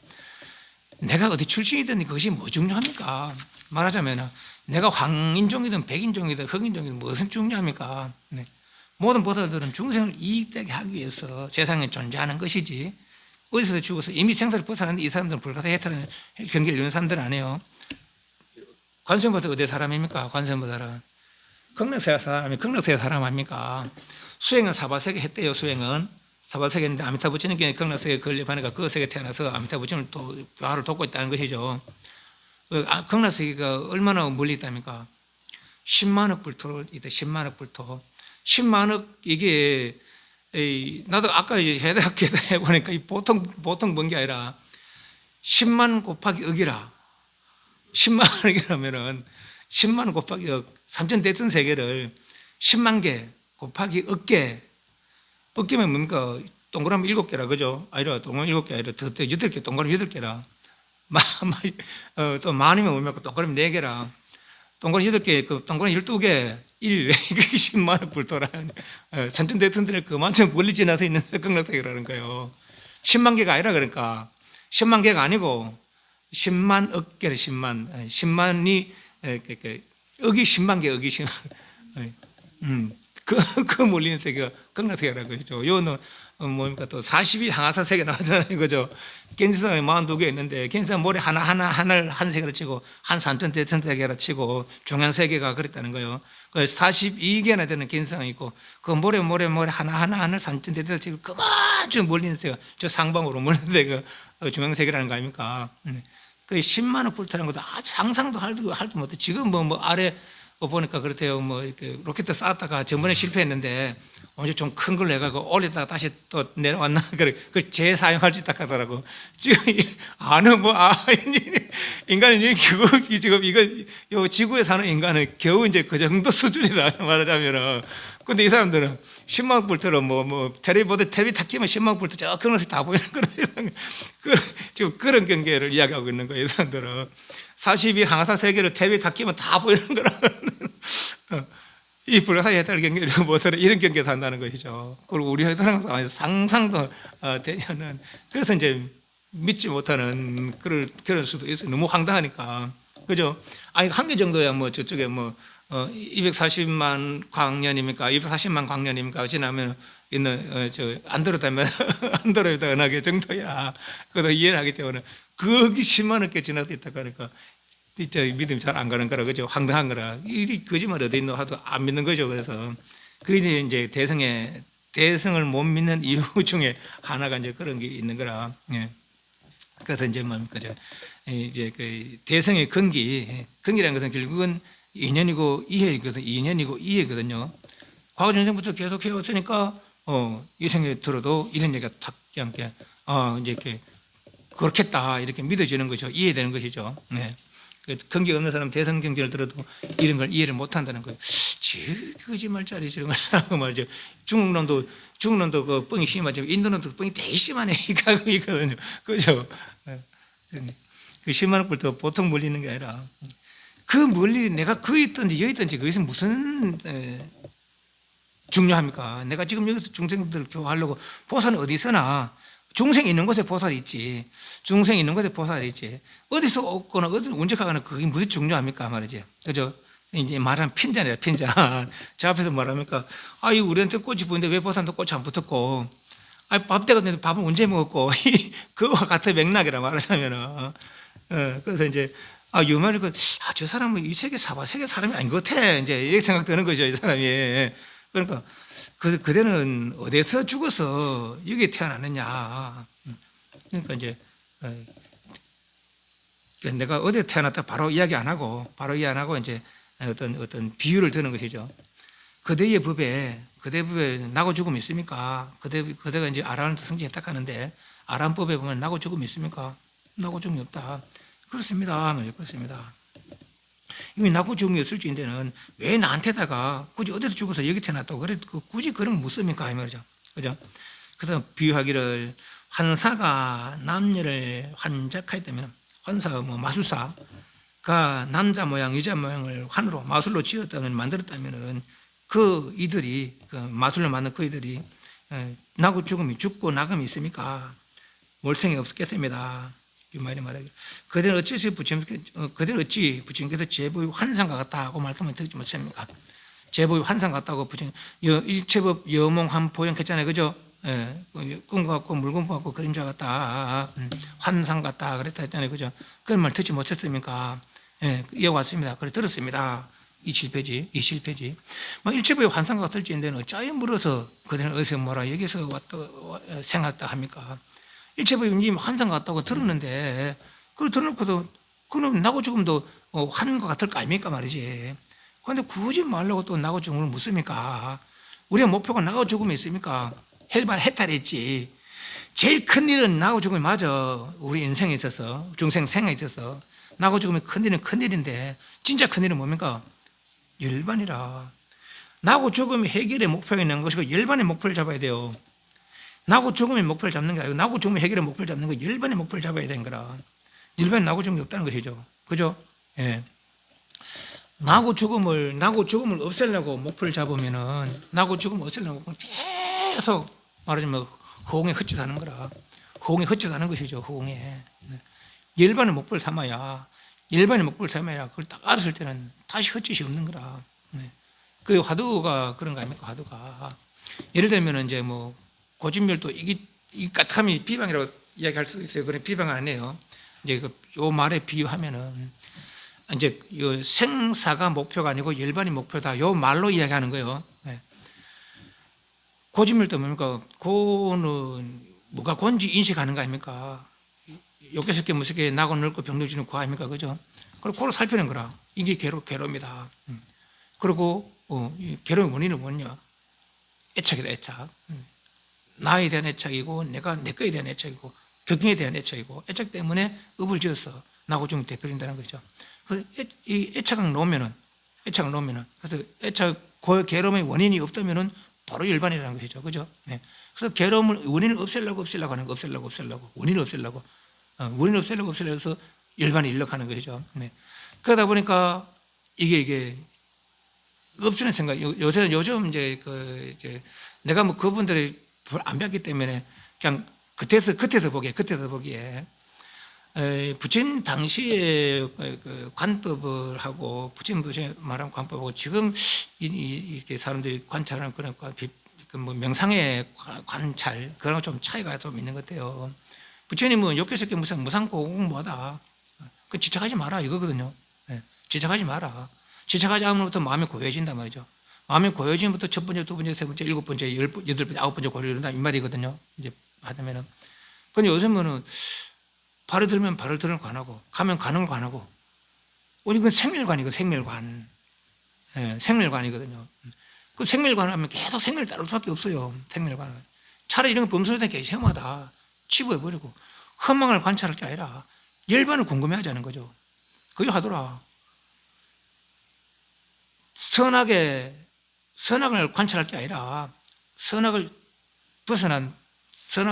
내가 어디 출신이든 그것이 뭐 중요합니까? 말하자면 내가 황인종이든 백인종이든 흑인종이든 무슨 중요합니까? 네. 모든 보살들은 중생을 이익되게 하기 위해서 세상에 존재하는 것이지 어디서 죽어서 이미 생사를 벗어났는데 이 사람들은 불가사 해탈하는 경계를 이루는 사람들은 아니에요. 관세음보살 어디 사람입니까? 관세음보살은 극락세계 사람이 극락세계 사람 아닙니까? 수행은 사바세계 했대요. 수행은 사바세계 했는데 아미타 부처님께 극락세계 건립하니까 그 세계 태어나서 아미타 부처님을 또 교화를 돕고 있다는 것이죠. 극락세계가 얼마나 멀리 있답니까? 10만억 불토를 있다. 10만억 불토 10만억 이게 나도 아까 이제 해답 해보니까 보통 번 게 아니라 10만 곱하기 억이라 10만 억이라면은 10만 곱하기 억 3천 대천 세계를 10만 개 곱하기 억개 억개면 뭡니까? 동그라미 7개라 그죠? 아니라 동그라미 7개 아니라 더 8개 동그라미 8개라 또 만이면 뭡니까? 동그라미 4개라 동그라미 8개 그 동그라미 12개 1 10만억 불토라 삼천 대천들을 그만큼 멀리 지나서 있는 극락세계라는 거예요. 10만 개가 아니라 그러니까 10만 개가 아니고 10만 억 개를 10만이 억이 10만 개 억이 10만 그 몰리는 세계가 극락세계라는 거죠. 요는 뭡니까 또 40이 항아사 세계 나오잖아요. 그죠? 겐지사가 42개 있는데 겐지사 모래 하나를 한 세계로 치고 한 3천 대천 세계로 치고 중앙 세계가 그랬다는 거예요. 42개나 되는 겐지사가 있고 그 모래 하나를 3천 대천을 치고 그만큼 몰리는 세계가 저 상방으로 몰리는 데가 중앙 세계라는 거 아닙니까? 그 10만억 불토라는 것도 아주 상상도 할도 못해. 지금 뭐 아래 보니까 그렇대요. 뭐 이렇게 로켓 쐈다가 전번에 실패했는데 언제 좀 큰 걸 내가고 올렸다가 다시 또 내려왔나 그래 그 재사용할 수 있다 하더라고. 지금 아는 인간은 지금 이거 요 지구에 사는 인간은 겨우 이제 그 정도 수준이라 말하자면은. 근데 이 사람들은 10만 불토로 뭐 텔레비 다 끼면 10만 불토 저 그런 다 보이는 거는 지금 그런 경계를 이야기하고 있는 거예요. 이 사람들은 42 항아사 세계를 텔레비 다 끼면 다 보이는 거라. 이 불가사의 해탈 경계를 못하는 이런 경계에 산다는 것이죠. 그리고 우리 회사랑 상상도 되냐는 그래서 이제 믿지 못하는 그럴 수도 있어요. 너무 황당하니까. 그죠? 아니 한 개 정도야 뭐 저쪽에 뭐 240만 광년입니까? 240만 광년입니까? 지나면 있는 저 안드로다면 안드로이드 은하계 정도야. 그것도 이해를 하겠죠. 거기 10만 원께 지나도 있다고 하니까 진짜 믿음이 잘 안 가는 거라 그죠? 황당한 거라. 이 거짓말 어디 있노 하도 안 믿는 거죠. 그래서 그게 이제 대성을 못 믿는 이유 중에 하나가 이제 그런 게 있는 거라. 예. 그래서 이제 뭡니까 이제 그 대성의 근기라는 것은 결국은 인연이고 이해거든요. 과거 전생부터 계속 해왔으니까 이 생각이 들어도 이런 얘기가 탁 이제 이렇게 그렇겠다 이렇게 믿어지는 것이죠. 이해되는 것이죠. 네. 근기 없는 사람 대성 경전을 들어도 이런 걸 이해를 못 한다는 거예요. 거짓말짜리 저런 거 말이죠. 중국론도 그 뻥이 심하지만 인도론도 뻥이 되게 심하네 이거 있거든요. 그죠? 그 10만 원 불도 보통 몰리는 게 아니라 그 멀리 내가 거기 있든지 여기 있든지 그것은 무슨 중요합니까? 내가 지금 여기서 중생들 교화하려고 보살은 어디 있으나 중생이 있는 곳에 보살이 있지. 중생이 있는 곳에 보살이 있지. 어디서 없거나 어디서 언제 가거나 그게 무슨 중요합니까 말이지. 그죠? 이제 말하면 핀잔이야, 핀잔. 저 앞에서 말합니까? 이 우리한테 꽃이 보이는데 왜 보살한테 꽃이 안 붙었고, 밥 때가 됐는데 밥은 언제 먹었고, 그거와 같은 맥락이라 말하자면은. 그래서 이제, 유머를 저 사람은 이 세계 세계 사람이 아닌 것 같아. 이제 이렇게 생각되는 거죠, 이 사람이. 그러니까, 그대는 어디서 죽어서 여기 태어났느냐. 그러니까 이제, 내가 어디에 태어났다 바로 이야기 안 하고 이제 어떤 비유를 드는 것이죠. 그대의 법에 나고 죽음이 있습니까? 그대가 이제 아라한테 성질했다 하는데 아란법에 보면 나고 죽음이 있습니까? 나고 죽음이 없다. 그렇습니다. 그렇습니다. 이미 나고 죽음이 없을지인데는 왜 나한테다가 굳이 어디서 죽어서 여기 태어났다고 그래 굳이 그런 거 묻습니까? 이 말이죠. 그죠? 그래서 비유하기를 환사가 남녀를 환작할 때면 환사 마술사가 남자 모양 여자 모양을 환으로 마술로 지었다면 만들었다면은 그 이들이 그 마술로 만든 그 이들이 나고 죽음이 죽고 나감이 있습니까? 몰탱이 없겠습니다. 이 말이 말하기. 그대는 어찌 부처님께서 제법이 환상과 같다고 말씀을 듣지 못합니까? 제법이 환상 같다고 부처님 일체법 여몽한 보영했잖아요, 그죠? 꿈 같고 물건 같고 그림자 같다, 환상 같다 그랬다 했잖아요, 그죠? 그런 말 듣지 못했습니까? 이어왔습니다. 그래 들었습니다. 27페이지. 일체법의 환상 같을지인데는 어찌하여 물어서 그대는 어디서 뭐라 여기서 왔다 생각했다 합니까? 일체법이 환상 같다고 들었는데 그걸 들어놓고도 그럼 나고 죽음도 환과 같을 거 아닙니까 말이지. 그런데 굳이 말라고 또 나고 죽음을 묻습니까? 우리가 목표가 나고 죽음이 있습니까? 해탈이 있지. 제일 큰 일은 나고 죽음이 맞아. 우리 인생에 있어서 중생 생에 있어서 나고 죽음이 큰 일은 큰 일인데 진짜 큰 일은 뭡니까? 열반이라. 나고 죽음이 해결의 목표가 있는 것이고 열반의 목표를 잡아야 돼요. 나고 죽음의 목표를 잡는 게 아니고 나고 죽음의 해결의 목표를 잡는 거 열반의 목표를 잡아야 되는 거라. 열반에 나고 죽음이 없다는 것이죠. 그죠? 예. 나고 죽음을 없애려고 목표를 잡으면은 나고 죽음을 없애려고 계속 말하자면 호응에 헛짓하는 거라. 호응에 헛짓하는 것이죠. 호응에. 열반의 목표를 삼아야 그걸 딱 알았을 때는 다시 헛짓이 없는 거라. 그 화두가 그런 거 아닙니까? 화두가 예를 들면 이제 고진멸도 이 까딱함이 비방이라고 이야기할 수 있어요. 그런 비방 안 해요. 이제 요 말에 비유하면은 이제 요 생사가 목표가 아니고 열반이 목표다. 요 말로 이야기하는 거예요. 고진멸도 뭡니까? 고는 뭐가 곤지 인식하는 거 아닙니까? 욕개스럽게 무섭게 나고 늙고 병들지는 고 아닙니까? 그죠? 그리고 고를 살피는 거라. 이게 괴로입니다. 그리고 괴로움의 원인은 뭐냐? 애착이다, 애착. 나에 대한 애착이고 내가 내 거에 대한 애착이고 격경에 대한 애착이고 애착 때문에 업을 지어서 나고 죽음이 대표된다는 거죠. 그래서 이 애착을 놓으면은 그래서 그 괴로움의 원인이 없다면은 바로 열반이라는 것이죠. 그죠? 네. 그래서 괴로움을 원인을 없애려고 하는 거 원인을 없애려고 해서 열반이 일력하는 것이죠. 네. 그러다 보니까 이게 없으는 생각. 요즘 이제 내가 그분들이 안 배웠기 때문에 그냥 그때서 보기에 부처님 당시에 관법을 하고 부처님 말한 관법하고 지금 이렇게 사람들이 관찰하는 그런 명상의 관찰 그런 좀 차이가 좀 있는 것 같아요. 부처님은 욕개스럽게 무상고공모하다. 그 집착하지 마라 이거거든요. 집착하지 마라. 집착하지 않으면부터 마음이 고요해진단 말이죠. 마음이 고요해지면부터 첫 번째, 두 번째, 세 번째, 일곱 번째, 여덟 번째, 아홉 번째 고요해진다 이 말이거든요. 이제 하다면은. 근데 요즘은 발을 들면 발을 들을 관하고 가면 가는 관하고 이건 생멸관. 생멸관이거든요. 그 생멸관 하면 계속 생멸 따를 수밖에 없어요. 생멸관은. 차라리 이런 거 범설된 게 시험하다. 치부해버리고 허망을 관찰할 게 아니라 열반을 궁금해하자는 거죠. 그게 하더라. 선악을 관찰할 게 아니라 선악을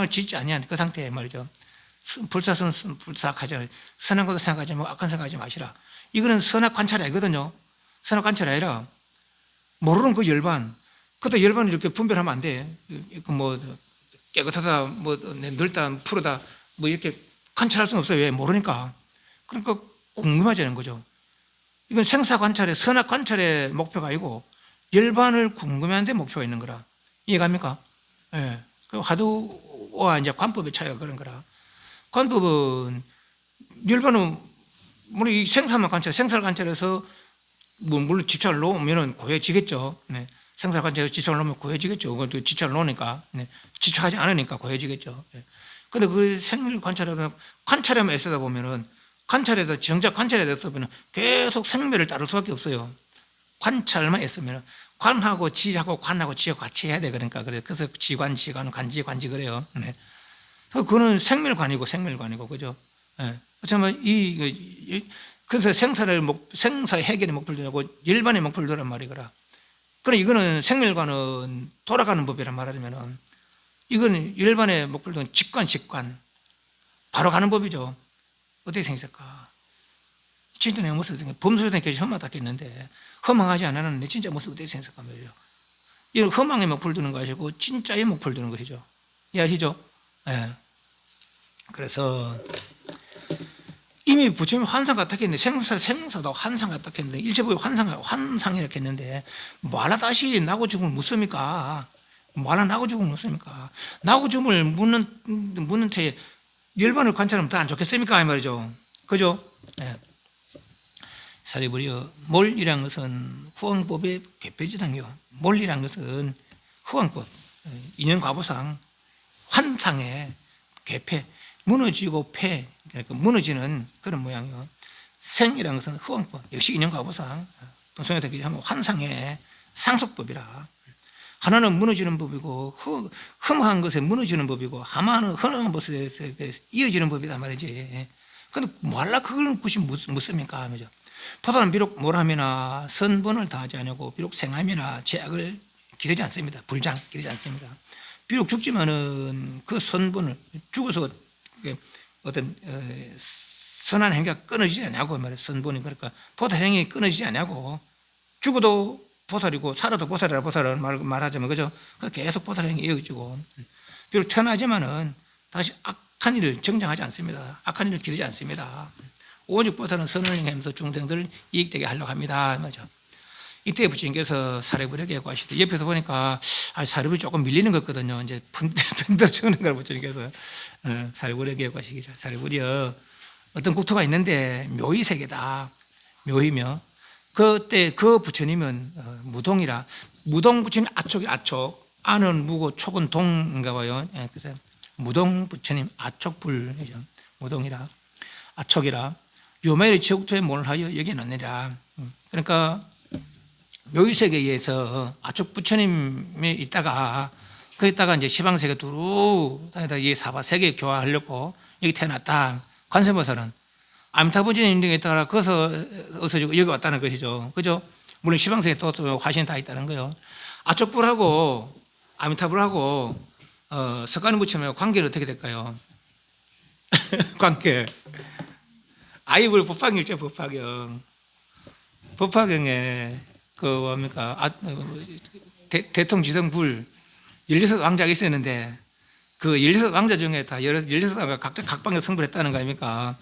짓지 아니한 그 상태에 말이죠. 불사하지 않아요. 선한 것도 생각하지 말고 악한 생각하지 마시라. 이거는 선악 관찰이 아니거든요. 선악 관찰이 아니라 모르는 그 열반. 그것도 열반을 이렇게 분별하면 안 돼. 깨끗하다, 뭐 넓다, 푸르다, 뭐 이렇게 관찰할 수는 없어요. 왜? 모르니까. 그러니까 궁금해지는 거죠. 이건 생사 관찰의 선악 관찰의 목표가 아니고 열반을 궁금해하는데 목표가 있는 거라. 이해갑니까? 예. 그 화두와 이제 관법의 차이가 그런 거라. 관법은 열반은 물론 이 생사만 관찰, 생사를 관찰해서 뭐 물론 집착을 놓으면 고해지겠죠. 네. 생사를 관찰해서 집착을 놓으면 고해지겠죠. 그것도 집착을 놓으니까, 네. 집착하지 않으니까 고해지겠죠. 네. 근데 그 생리를 관찰하면 애쓰다 보면은 관찰해서 정작 관찰에 대해서 보면 계속 생멸을 따를 수밖에 없어요. 관찰만 애쓰면 관하고 지하고 관하고 지하고 같이 해야 돼. 그러니까 그래서 지관, 관지 그래요. 네. 그거는 생멸관이고 그죠? 네. 정말 그래서 생사 해결의 목표를 두고 열반의 목표를 두란 말이거라. 그럼 이거는 생멸관은 돌아가는 법이란 말하자면은 이거는 열반의 목표를 두고 직관 바로 가는 법이죠. 어떻게 생겼을까? 진짜 내 모습 범수된 게 험하다겠는데 허망하지 않아는 내 진짜 모습 어떻게 생겼을까 말이죠. 이런 허망의 목표를 두는 것이고 진짜의 목표를 두는 것이죠. 이해하시죠? 네. 그래서 이미 부처님이 환상 같았겠는데 생사도 환상 같았겠는데 일체법이 환상 이렇게 했는데 뭐하나 다시 나고 죽음을 묻습니까? 뭐하나 나고 죽음을 묻습니까? 나고 죽음을 묻는 채 열반을 관찰하면 더 안 좋겠습니까? 이 말이죠. 그죠? 네. 사리부리여 몰이란 것은 후왕법의 개폐지당이요. 몰이란 것은 후왕법 인연과보상 환상의 개폐 무너지고 폐 그러니까 무너지는 그런 모양이요. 생이라는 것은 후왕법 역시 인연과보상 동성에 되기 하면 환상의 상속법이라. 하나는 무너지는 법이고 흠한 것에 무너지는 법이고 하나는 흠한 것에 이어지는 법이다 말이지. 그런데 뭐할라 그걸 굳이 묻습니까? 포도는 비록 모람이나 선본을 다하지 않고 비록 생함이나 제약을 기르지 않습니다. 불장 기르지 않습니다. 비록 죽지만은 그 선본을 죽어서 어떤 선한 행위가 끊어지지 않냐고 말이에요. 선본이 그러니까 보살 행위 끊어지지 않냐고. 죽어도 보살이고 살아도 보살이라는 말하자면 그죠? 계속 보살 행위 이어지고 비록 태어나지만은 다시 악한 일을 정장하지 않습니다. 악한 일을 기르지 않습니다. 오직 보살은 선을 행하면서 중생들을 이익되게 하려고 합니다. 맞죠? 이때 부처님께서 사리부리에게 하시되 옆에서 보니까 사리부리 조금 밀리는 것 같거든요. 이제 펀더 적는 걸 부처님께서 사리부리에게 하시기를 사리부리여 어떤 국토가 있는데 묘의 세계다. 묘의며 그때 그 부처님은 무동이라 무동 부처님 아촉 아는 무고 촉은 동인가 봐요. 그래서 무동 부처님 아촉불이죠. 무동이라 아촉이라 요마의 지옥토에 몰을 하여 여기에 넣느니라. 그러니까 묘의세계에서 아촉 부처님이 있다가 거기다가 이제 시방세계 두루 다니다 이 사바세계 교화하려고 여기 태어났다. 관세음보살은 아미타부처님 등에 있다가 거기서 여기 왔다는 것이죠. 그죠? 물론 시방세계 또 화신이 다 있다는 거예요. 아촉불하고 아미타불하고 석가모니 부처님의 관계는 어떻게 될까요? 관계. 아이불 법화경이죠. 법화경에 그 뭡니까 대통지성불 16왕자가 있었는데 그 16왕자 중에 다 16왕자가 각자 각방에 성불했다는 거 아닙니까?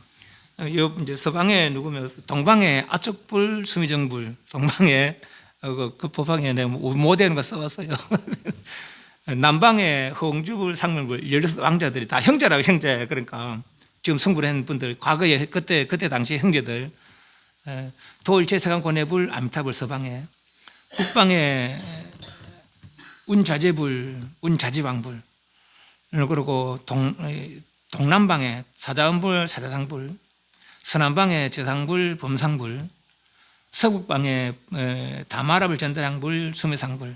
이제 서방에 누구면 동방에 아촉불 수미정불 동방에 그 법화경에 내가 모대는 거 써왔어요. 남방에 홍주불 상명불 16왕자들이 다 형제라고 형제. 그러니까 지금 성불한 분들 과거에 그때 당시 형제들 도일체세간권해불 아미타불 서방에 북방에 운자재불 운자지왕불 그리고 동남방에 사자음불 사자상불 서남방에 저상불 범상불 서북방에 다마라불 전다량불 수미상불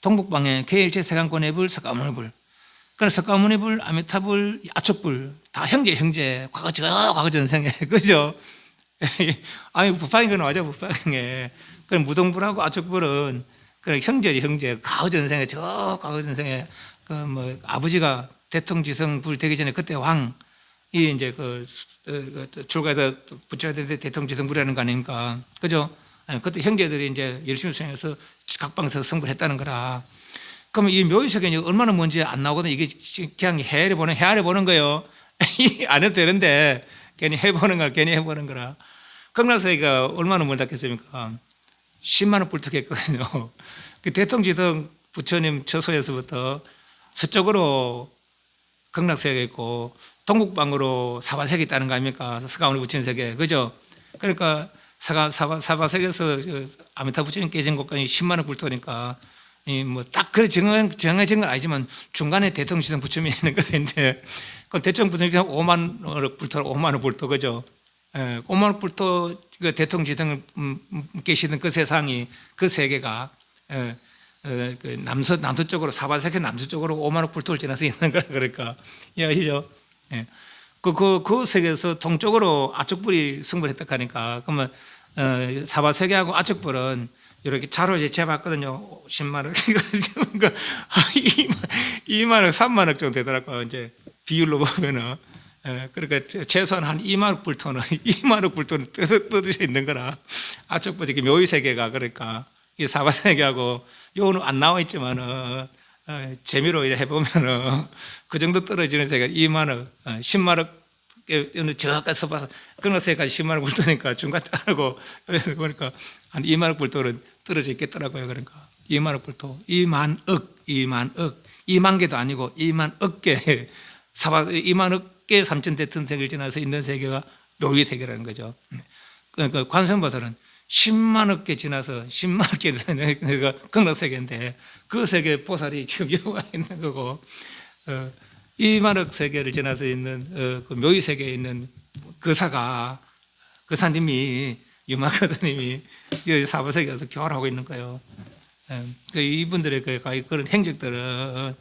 동북방에 계일체세간권해불 석가모니불 그래서 석가모니불 아미타불 아촉불 다 형제 과거 전생에 그죠? 아니 부파경은 와죠. 부파경에 그럼 무동불하고 아촉불은 그런 형제 과거 전생에 과거 전생에 그 뭐 아버지가 대통지성불 되기 전에 그때 왕이 이제 출가해서 부처가 되는데 대통지성불이라는 거 아닙니까? 그죠? 그때 형제들이 이제 열심히 수행해서 각방에서 성불했다는 거라. 그러면 이 묘의세계는 얼마나 먼지 안 나오거든. 이게 그냥 헤아려 보는 거예요. 안 해도 되는데 괜히 해보는 거라. 극락세계가 얼마나 멀었겠습니까? 10만 원 불특했거든요. 그 대통지등 부처님 처소에서부터 서쪽으로 극락세계가 있고 동북방으로 사바세계 있다는 거 아닙니까? 서가모니 부처님 세계, 그죠? 그러니까 사바세계에서 아미타 부처님 깨진 곳까지 10만 원 불토니까 뭐딱 그래 정해진 건 아니지만 중간에 대통지등 부처님이 있는 거예요. 이제 그 대통령 부처님이 5만 원 불토, 그죠? 5만 원 불토 그 대통지등 계시던 그 세상이 그 세계가 그 남서쪽으로 사바세계 남서쪽으로 5만 원 불토를 지나서 있는 거라. 그러니까 이해하시죠? 예. 그 세계에서 동쪽으로 아쪽불이 승부했다 하니까 그러면 사바세계하고 아쪽불은 이렇게 자로 이제 재봤거든요. 10만 원, 2만 원, 3만 원 정도 되더라고요. 이제 비율로 보면은. 그러니까 최소한 한 2만 원 불토는 2만 원 불토는 떠드셔 있는 거라. 아쪽불 이렇게 묘의 세계가 그러니까 이 사바세계하고 요는 안 나와 있지만은 재미로 이래 해보면은 그 정도 떨어지는 세계가 2만 원, 10만 원 저까지 봐서 그런 세까지 10만 원 불토니까 중간 자르고 보니까 한 2만 원 불토는 떨어져 있겠더라고요. 그러니까 2만 원 불토, 2만 억, 2만 개도 아니고 2만 억 개, 2만 억 개 삼천대천세계를 지나서 있는 세계가 묘의 세계라는 거죠. 그러니까 관세음보살은 10만 억 개 지나서 10만 억 개 내가 극락세계인데 그 세계 보살이 지금 여기가 있는 거고 2만 억 세계를 지나서 있는 그 묘의 세계에 있는 그사님이 유마거사님이 사바세계에 가서 교활하고 있는 거예요. 이분들의 그런 행적들은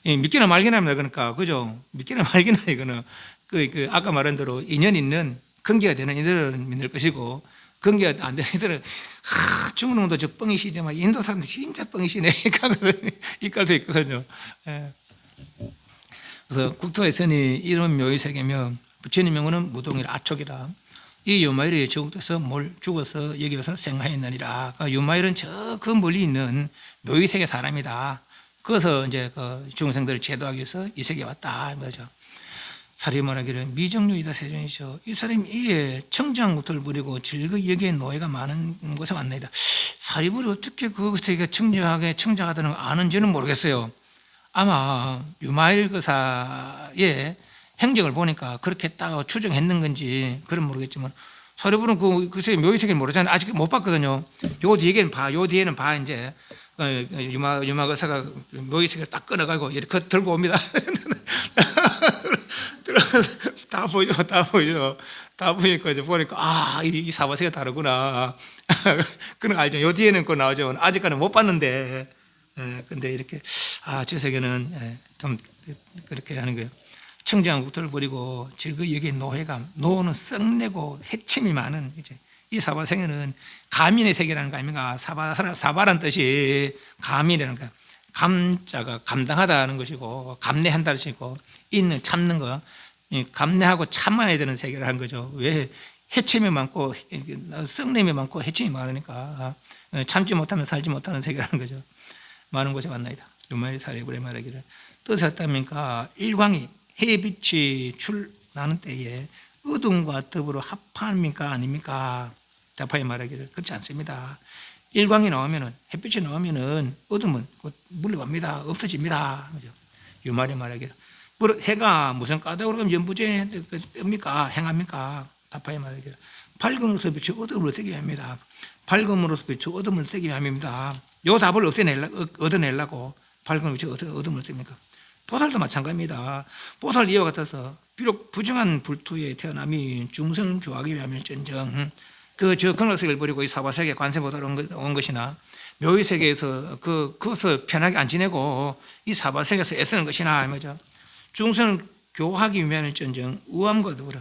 믿기나 말기나 합니다. 그러니까 그죠? 믿기나 말기나 이거는 그 아까 말한 대로 인연 있는 근기가 되는 이들은 믿을 것이고 근기가 안 되는 이들은 중국놈도 저 뻥이시지만 인도 사람들 진짜 뻥이시네 이깔도 있거든요. 그래서 국토에서니 이런 묘의 세계며 부처님 명은 무동이라 아촉이라. 이 유마일이 저국에서 죽어서 여기 와서 생하였느니라. 유마일은 저 그 멀리 있는 묘의 세계 사람이다. 그래서 이제 그 중생들을 제도하기 위해서 이 세계에 왔다 말이죠. 사리 말하기를 미정류이다 세존이죠. 이 사람이 이에 청정국토를 부리고 즐거이 여기에 노예가 많은 곳에 왔나이다. 사리불이 어떻게 그 세계가 청정하다는 걸 아는지는 모르겠어요. 아마 유마일 그사의 행적을 보니까 그렇게 딱 추정했는 건지 그건 모르겠지만 사리불은 그 묘의 세계를 모르잖아요. 아직 못 봤거든요. 요 뒤에는 봐 이제 유마 거사가 묘의 세계를 딱 끊어가지고 이렇게 들고 옵니다. 다 보이니까 이제 보니까 이 사바세가 다르구나. 그런 거 알죠. 요 뒤에는 그 나오죠. 아직까지는 못 봤는데 근데 이렇게 저 세계는 좀 그렇게 하는 거예요. 청정한 국토를 버리고 즐거이 여기에 노는 썩내고 해침이 많은 이제 이 사바세계는 가민의 세계라는 거 아닙니까? 사바란 뜻이 가민이라는 거. 감자가 감당하다는 것이고 감내한다는 것이고 있는 참는 거 감내하고 참아야 되는 세계라는 거죠. 왜 해침이 많고 썩냄이 많고 해침이 많으니까 참지 못하면 살지 못하는 세계라는 거죠. 많은 곳에 만나이다. 유마리 사리불에 말하기를 뜻이 어떻습니까? 일광이 햇빛이 출나는 때에 어둠과 더불어 합합니까 아닙니까? 답하여 말하기를 그렇지 않습니다. 일광이 나오면은 햇빛이 나오면은 어둠은 곧 물러갑니다. 없어집니다. 유마리 말하기를 해가 무슨 까닭으로 그럼 연부제 뜹니까? 행합니까? 답하여 말하기를 밝음으로서 비추 어둠을 뜨게 합니다. 밝음으로서 비추 어둠을 뜨게 합니다. 요 답을 얻어내려고 밝음으로 비추 어둠을 뜹니까? 보살도 마찬가지입니다. 보살 이와 같아서 비록 부정한 불투에 태어남이 중생 교하기 위하면 전정 저 극락세계를 버리고 이 사바세계 관세보다로 온 것이나 묘의 세계에서 그것을 편하게 안 지내고 이 사바세계에서 애쓰는 것이나 말이죠. 중생을 교하기 위하면 전정 우함과 더불어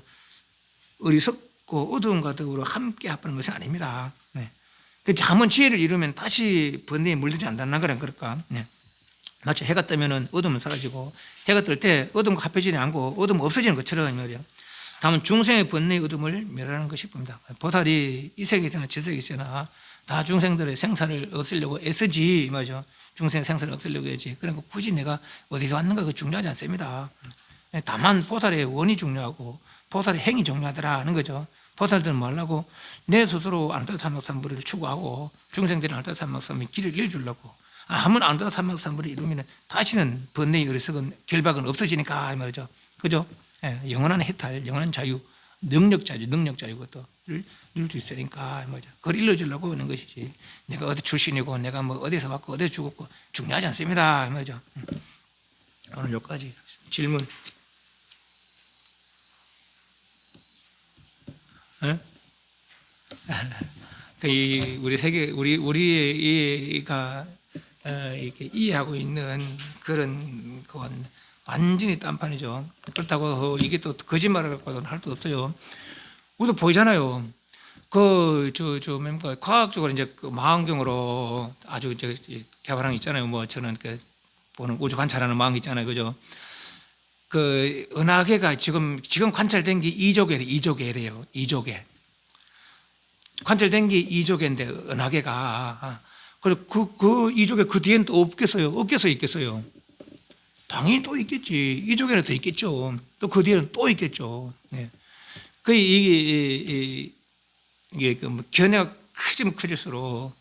어리석고 어두움과 더불어 함께 합하는 것이 아닙니다. 한번 지혜를 이루면 다시 번뇌에 물들지 않는다는 거란 그럴까? 마치 해가 뜨면은 어둠은 사라지고 해가 뜰 때 어둠과 합해지지 않고 어둠은 없어지는 것처럼 말이야. 다만 중생의 번뇌의 어둠을 멸하는 것이 봅니다. 보살이 이 세계에서나 저 세계에서나 다 중생들의 생사를 없애려고 애쓰지 말이죠. 중생 생사를 없애려고 해야지. 그러니까 굳이 내가 어디서 왔는가 그 중요하지 않습니다. 다만 보살의 원이 중요하고 보살의 행이 중요하더라 하는 거죠. 보살들은 뭐 하려고? 내 스스로 아나타삼막삼부를 추구하고 중생들은 아나타삼막삼의 길을 이어주려고. 한번 아나타삼막삼부를 이루면 다시는 번뇌의 어리석은 결박은 없어지니까 이 말이죠. 그죠? 영원한 해탈, 영원한 자유, 능력 자유 것도를 이룰 수 있으니까 이 말이죠. 그걸 일러주려고 하는 것이지. 내가 어디 출신이고 내가 뭐 어디서 왔고 어디서 죽었고 중요하지 않습니다 이 말이죠. 오늘 여기까지 질문. 우리 세계 우리가 이렇게 이해하고 있는 그런 건 완전히 딴판이죠. 그렇다고 이게 또 거짓말을 갖고는 할 수 없어요. 우리도 보이잖아요. 뭡니까 과학적으로 이제 그 망원경으로 아주 개발한 게 있잖아요. 뭐 저는 보는 우주 관찰하는 망원 있잖아요, 그죠? 그 은하계가 지금 관찰된 게 2조개래요. 2조개. 관찰된 게 2조개인데 은하계가 그리고 그 2조개 그 뒤에는 또 없겠어요? 있겠어요? 당연히 또 있겠지. 2조개는 더 있겠죠. 또 그 뒤에는 또 있겠죠. 네. 이게 뭐 견해가 크지면 커질수록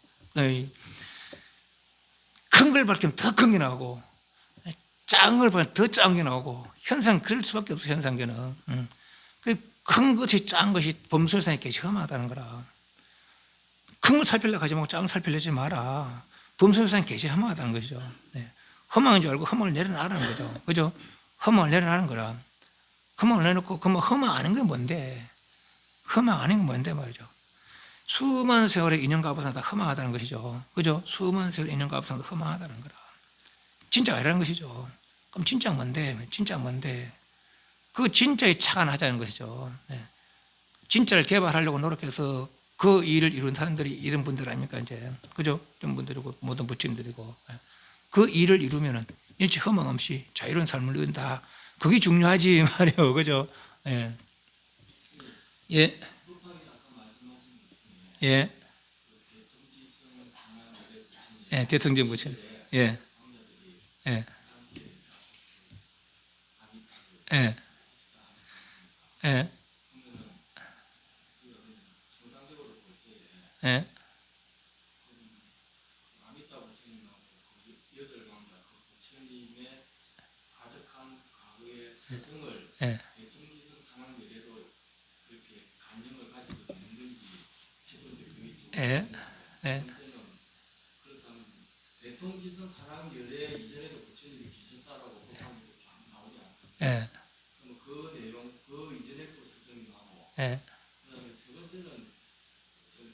큰 걸 밝히면 더 큰 게 나오고 작은 걸 보면 더 작은 게 나오고 현상 그럴 수밖에 없어. 현상계는 큰 것이 작은 것이 범술사에 개시험하다는 거라. 큰 걸 살피려고 하지 말고 작은 걸 살피려지 마라. 범술사에 개시험하다는 것이죠. 네. 허망인 줄 알고 허망을 내려놔라는 거죠. 그죠? 허망을 내려놔는 거라. 허망을 내놓고 그러면 허망 아닌 게 뭔데? 허망 아닌 게 뭔데 말이죠. 수많은 세월의 인연과 합산다 허망하다는 것이죠. 그죠? 수많은 세월의 인연과 합산다 허망하다는 거라. 진짜가 아니라는 것이죠. 그럼 진짜 뭔데? 그 진짜에 착안하자는 것이죠. 네. 진짜를 개발하려고 노력해서 그 일을 이룬 사람들이 이런 분들 아닙니까? 이제 그죠? 이런 분들이고 모든 부처님들이고 그 일을 이루면은 일체 허망 없이 자유로운 삶을 이룬다. 그게 중요하지 말이에요. 그죠? 예. 예. 예. 예. 대통령 부처님. 예. 예. 예. 예. 예. 예. 예. 예. 대통기성 사랑 열애 이전에도 부처님이 계셨다라고 나오냐? 예. 그럼 그 내용 그 이전에 또 스승이 나오고. 예. 그다음에 세 번째는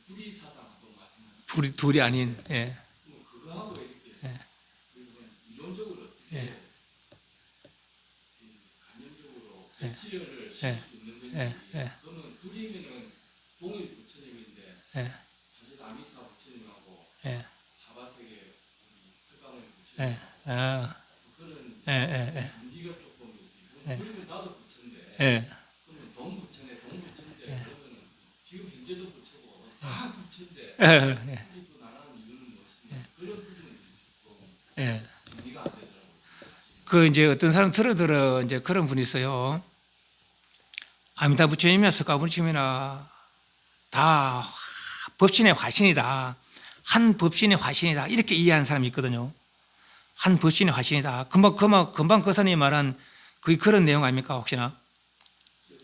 불이 사당하고 마찬가지. 둘이 아닌. 예. 뭐 그거하고 이렇게 예. 이론적으로 예. 감정적으로 배치를 예. 시킬 수 있는 건지. 예. 예. 그러면 둘이면은 동일 부처님인데 예. 사실 아미타 부처님하고 예. 사바세계 특강을 예. 부처님하고 아. 그런 예. 예. 단지가 조금 예. 그러면 나도 부처인데. 예. 그러면 동부처인데 그러면은 지금 현재도 부처고 다 부처인데 예. 굳이 또 나라는 이유는 무엇이냐? 그런 부분이 조금 예. 정리가 안 되더라고요. 그 이제 어떤 사람 들어 이제 그런 분이 있어요. 아미타 부처님이나 석가 부처님이나 다 법신의 화신이다. 한 법신의 화신이다. 이렇게 이해하는 사람이 있거든요. 한 법신의 화신이다. 금방 그 사람이 말한 그런 내용 아닙니까 혹시나?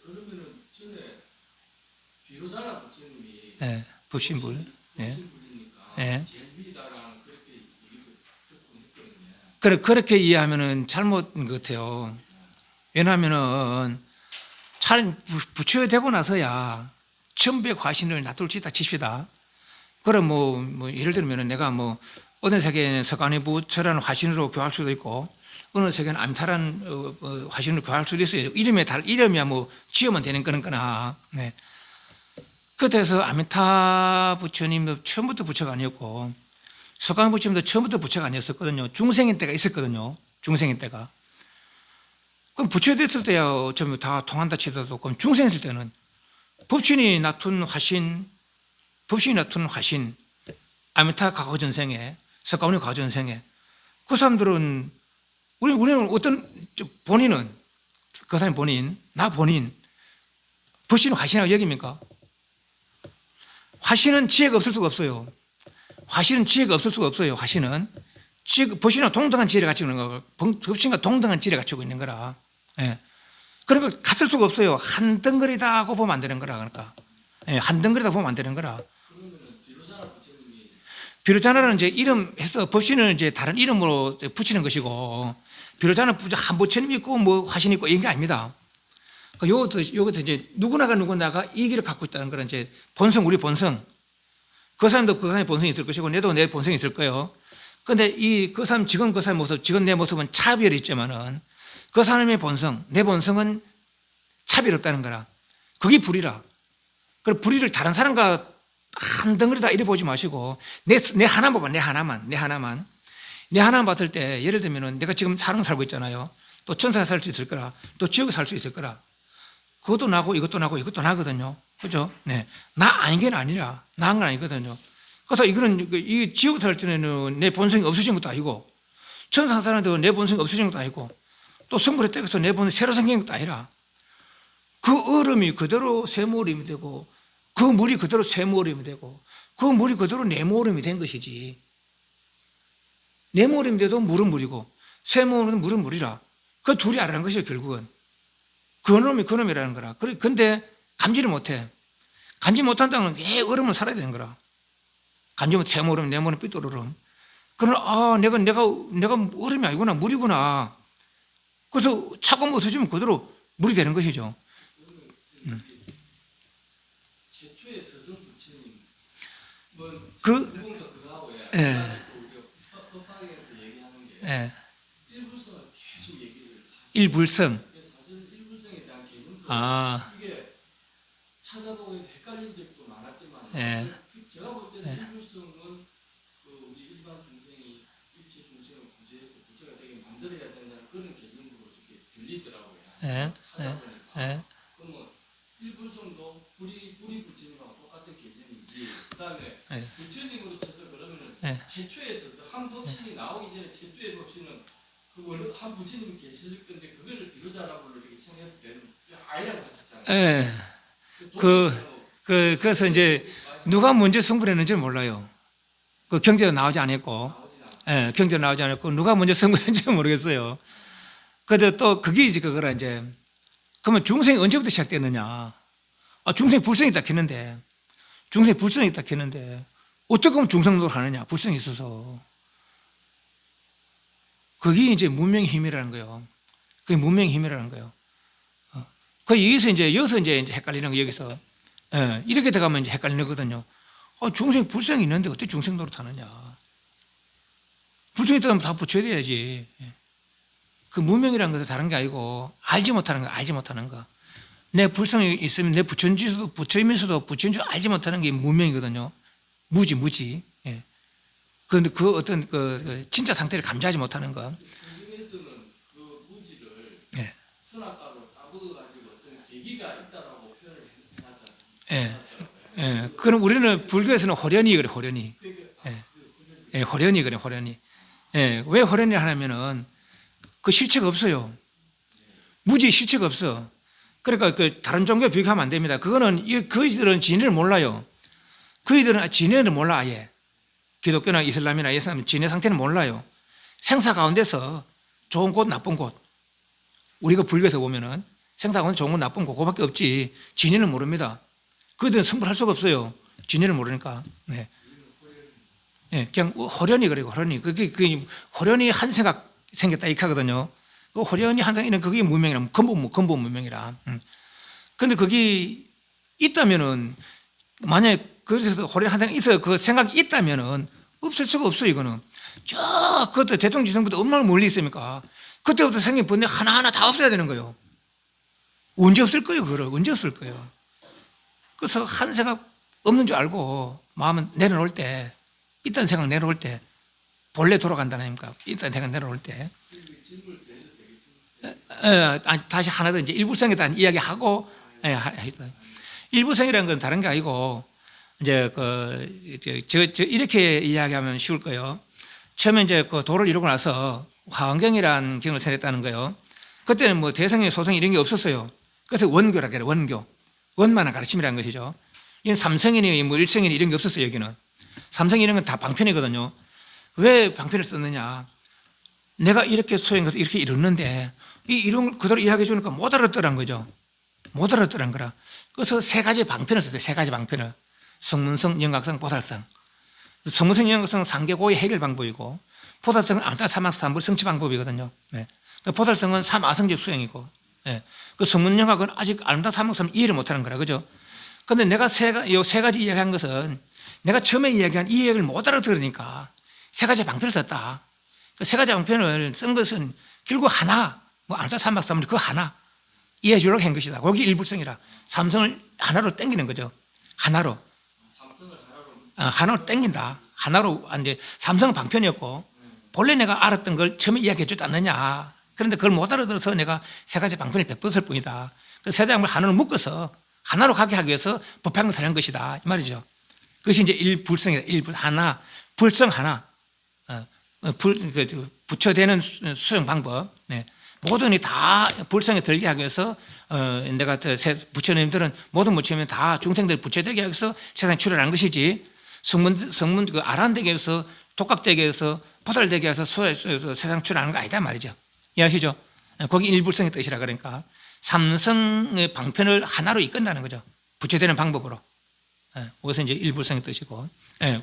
그러면은 전에 비로자라 부처님이 예. 법신불. 예. 법신불이니까 예. 제비다라는 그렇게 얘기를 조금 했거든요. 그렇게 이해하면은 잘못인 것 같아요. 왜냐하면은 잘 부처가 되고 나서야 천백 화신을 놔둘 수 있다 칩시다. 그럼 뭐 예를 들면은 내가 뭐 어느 세계에는 석가모니 부처라는 화신으로 교할 수도 있고 어느 세계는 아미타라는 화신으로 교할 수도 있어요. 이름이야 뭐 지으면 되는 거나. 네. 그래서 아미타 부처님도 처음부터 부처가 아니었고 석가모니 부처님도 처음부터 부처가 아니었었거든요. 중생인 때가 있었거든요. 중생인 때가. 그럼 부처 됐을 때야 좀 다 통한다 치더라도 그럼 중생했을 때는 법신이 낳은 화신, 아미타 과거 전생에 석가모니 과거 전생에 그 사람들은 우리는 어떤 본인은 그 사람 본인 나 본인 불신을 화신이라고 여깁니까? 화신은 지혜가 없을 수가 없어요. 화신은 지혜가 없을 수가 없어요. 화신은 불신은 동등한 지혜를 갖추고 있는 거고 불신과 동등한 지혜를 갖추고 있는 거라. 예. 그러니까 같을 수가 없어요. 한 덩거리다고 보면 안 되는 거라. 그러니까 예, 한 덩거리다 보면 안 되는 거라. 비로자나는 이제 이름 해서 법신을 이제 다른 이름으로 붙이는 것이고, 비로자는 한 부처님 있고 뭐 화신 있고 이런 게 아닙니다. 요것도 이제 누구나가 이 길을 갖고 있다는 그런 이제 본성, 우리 본성. 그 사람도 그 사람의 본성이 있을 것이고, 내도 내 본성이 있을 거예요. 근데 그 사람, 지금 그 사람 모습, 지금 내 모습은 차별이 있지만은 그 사람의 본성, 내 본성은 차별이 없다는 거라. 그게 불이라. 그 불의를 다른 사람과 한 덩어리다 이래 보지 마시고 내 하나만 봐. 내 하나만 봤을 때, 예를 들면은 내가 지금 사람 살고 있잖아요. 또 천사가 살 수 있을 거라, 또 지옥에 살 수 있을 거라. 그것도 나고 이것도 나고 이것도 나거든요. 그죠? 네. 나 아닌 게 아니라 나한 건 아니거든요. 그래서 이거는 이 지옥에 살 때는 내 본성이 없어진 것도 아니고, 천사 사는 데는 내 본성이 없어진 것도 아니고, 또 성불에 떼어서 내 본성이 새로 생긴 것도 아니라, 그 얼음이 그대로 쇠모름이 되고, 그 물이 그대로 쇠모름이 되고, 그 물이 그대로 네모름이 된 것이지. 네모름이 돼도 물은 물이고 쇠모름은 물은 물이라. 그 둘이 알아는 것이에요. 결국은 그놈이 그놈이라는 거라. 근데 감지를 못해. 감지 못한다는 건 얼음은 살아야 되는 거라. 감지 못 쇠모름, 네모름, 삐뚤어름. 그러나 내가 얼음이 아니구나, 물이구나. 그래서 차가운 없어지면 그대로 물이 되는 것이죠. 최초의 서성 부처님 법학에서 얘기하는 게 일불성을 계속 얘기를 일불성. 사실 일불성에 대한 개념도 이게 찾아보고 헷갈린 적도 많았지만 제가 볼 때는 일불성은 우리 일반 중생이 일체 중생을 구제해서 부처가 되게 만들어야 된다는 그런 개념으로 이렇게 들리더라고요. 찾아보니까. 그러면 일불성도 불이 부처님하고 똑같은 개념인지, 그 다음에 부처님으로 쳐서 그러면은 최초에서 한 법신이 나오기 전에 최초의 법신은 그 한 부처님이 계실 건데 그거를 비로자라고 이렇게 생각해도 되는 아니라고 하셨잖아요. 그래서 이제 누가 먼저 성불했는지 몰라요. 그 경제도 나오지 않았고, 경제도 나오지 않았고, 누가 먼저 성불했는지 모르겠어요. 근데 또 그게 이제 그거라. 이제 그러면 중생이 언제부터 시작됐느냐? 중생이 불성이 있다 했는데, 어떻게 보면 중생노릇 하느냐? 불성이 있어서. 그게 이제 문명의 힘이라는 거예요. 그게 문명의 힘이라는 거예요. 여기서 이제 헷갈리는 거, 여기서. 이렇게 들어가면 이제 헷갈리는 거거든요. 중생 불성이 있는데 어떻게 중생 노릇 하느냐? 불성이 있다면 다 붙여야 돼야지. 그 문명이라는 것은 다른 게 아니고, 알지 못하는 거. 내 불성이 있으면 내 부처이면서도 부처인 줄 알지 못하는 게 문명이거든요. 무지. 그런데 그 어떤 진짜 상태를 감지하지 못하는 거. 성경에서는 그 무지를 선악과로 따먹어가지고 어떤 계기가 있다라고 표현을 해놨잖아요. 그럼 우리는 불교에서는 호련이 그래, 호련이. 호련이 그래, 호련이. 왜 호련이 하냐면은 그 실체가 없어요. 무지 실체가 없어. 그러니까 다른 종교 비교하면 안 됩니다. 그이들은 진리를 몰라요. 그이들은 진리를 몰라, 아예. 기독교나 이슬람이나 이슬람 진리 상태는 몰라요. 생사 가운데서 좋은 곳, 나쁜 곳. 우리가 불교에서 보면은 생사 가운데 좋은 곳, 나쁜 곳, 그거밖에 없지. 진리는 모릅니다. 그들은 성불할 수가 없어요. 진리를 모르니까. 그냥 호련이 그래요, 호련이. 그게 호련이 한 생각 생겼다 이렇게 하거든요. 그 호련이 한 생각 이런 그게 문명이라, 근본 문명이라. 근데 그게 있다면은, 만약에 그래서 호련이 한 생각 있어요. 그 생각이 있다면은 없을 수가 없어요, 이거는. 그것도 대통령지성부터 얼마나 멀리 있습니까? 그때부터 생긴 번뇌 하나하나 다 없어야 되는 거예요. 언제 없을 거예요, 그걸? 언제 없을 거예요? 그래서 한 생각 없는 줄 알고 마음은 내려놓을 때, 있다는 생각 내려올 때, 본래 돌아간다는 아닙니까? 있다는 생각 내려올 때. 다시 하나 더 이제 일부성에 대한 이야기하고, 일부성이라는 건 다른 게 아니고, 이제 이렇게 이야기하면 쉬울 거예요. 처음에 이제 그 도를 이루고 나서 화엄경이라는 경을 세냈다는 거예요. 그때는 뭐 대성이 소성이 이런 게 없었어요. 그래서 원교라 그래요. 원교. 원만한 가르침이라는 것이죠. 이건 삼성인이 뭐 일성인이 이런 게 없었어요. 여기는. 삼성인 이런 건 다 방편이거든요. 왜 방편을 썼느냐. 내가 이렇게 소행해서 이렇게 이뤘는데 이 이런 걸 그대로 이야기해 주니까 못 알아듣더란 거죠. 못 알아듣더란 거라. 그래서 세 가지 방편을 썼어요. 세 가지 방편을. 성문성, 영각성, 보살성. 성문성, 영각성 상계고의 해결 방법이고 보살성은 안타 사막삼불 성취 방법이거든요. 네. 보살성은 삼아성적 수행이고, 네. 그 성문영학은 아직 안타 사막삼 이해를 못하는 거라, 그죠? 그런데 내가 이 세 가지 이야기한 것은 내가 처음에 이야기한 이 이야기를 못 알아들으니까 세 가지 방편을 썼다. 그 세 가지 방편을 쓴 것은 결국 하나, 뭐 안타 사막삼불 그 하나 이해해 주려고 한 것이다. 거기 일불성이라 삼성을 하나로 땡기는 거죠. 하나로. 삼성을 하나로 하나로 땡긴다. 하나로 이제 삼성은 방편이었고. 본래 내가 알았던 걸 처음에 이야기해 주지 않느냐. 그런데 그걸 못 알아들어서 내가 세 가지 방편을 베풀었을 뿐이다. 그 세 장을 하나로 묶어서 하나로 가게 하기 위해서 법향을 사는 것이다. 이 말이죠. 그것이 이제 일불성이라. 일불 하나, 불성 하나. 부처되는 수행 방법. 네. 모든이 다 불성에 들게 하기 위해서 내가 부처님들은 모든 부처님은 다 중생들 부처되게 하기 위해서 세상에 출연한 것이지. 성문 그 아란되게 해서 독각되게 해서 보살되게 해서 세상 출연하는 거 아니다 말이죠. 이해하시죠? 거기 일불성의 뜻이라 그러니까 삼성의 방편을 하나로 이끈다는 거죠. 부처되는 방법으로. 그것은 이제 일불성의 뜻이고.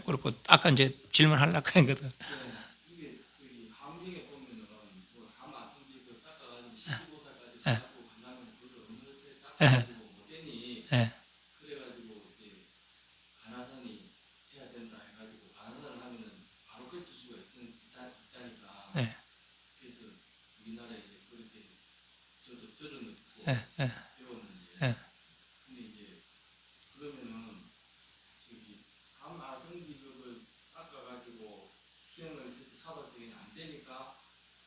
그렇고 아까 이제 질문하려고 한 것은 이게 저기 함경에 보면은 뭐 삼아성지를 닦아가지고 15살까지 닦고 간다는 그걸 어느 때 닦아가지고 못했니 그래가지고 이제 가나선이 해야 된다 해가지고 가나선을 하면은 바로 끝일 수가 있다니까 그래서 우리나라에 이제 그렇게 저도 들어놓고 배웠는데 근데 이제 그러면은 저기 삼아성지벽을 닦아가지고 수행을 해서 사법적인 안 되니까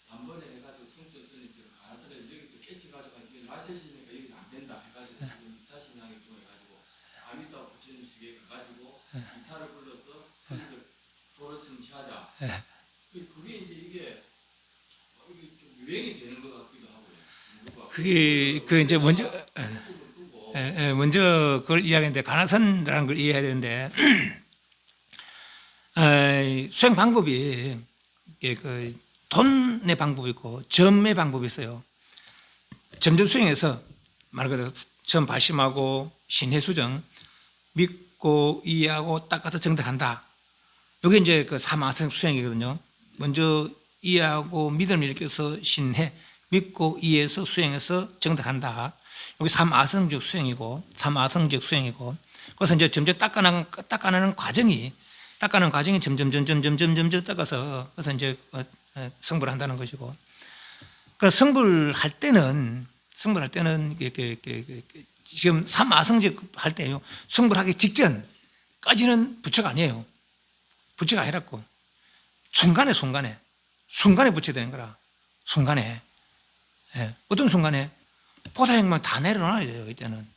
단번에 해가지고 성적 스님들 가나선을 여기서 깨치가지고 이게 마셔지니까 여기 안 된다 해가지고 지금 이타신앙에 통해가지고 아미타 부처님 집에 가가지고 이타를 불러서 도를 성취하자. 그게 이제 이게 좀 유행이 되는 것 같기도 하고요. 그게 그 이제 먼저 그걸 이야기했는데 가나선이라는 걸 이해해야 되는데 수행 방법이 그 돈의 방법이 있고 점의 방법이 있어요. 점점 수행해서 말 그대로 점 발심하고 신해수정 믿고 이해하고 닦아서 정득한다. 이게 이제 그 삼아성 수행이거든요. 먼저 이해하고 믿음을 일으켜서 신해 믿고 이해해서 수행해서 정득한다. 여기 삼아성적 수행이고 삼아성적 수행이고 그래서 이제 점점 닦아나는 과정이 점점 닦아서 그래서 이제 성불을 한다는 것이고. 그래서 성불할 때는 지금 삼아성적 할 때요. 성불하기 직전까지는 부처가 아니에요. 부처가 아니라고. 순간에 부처 되는 거라. 순간에. 어떤 순간에 보다행만 다 내려놔야 돼요. 이때는.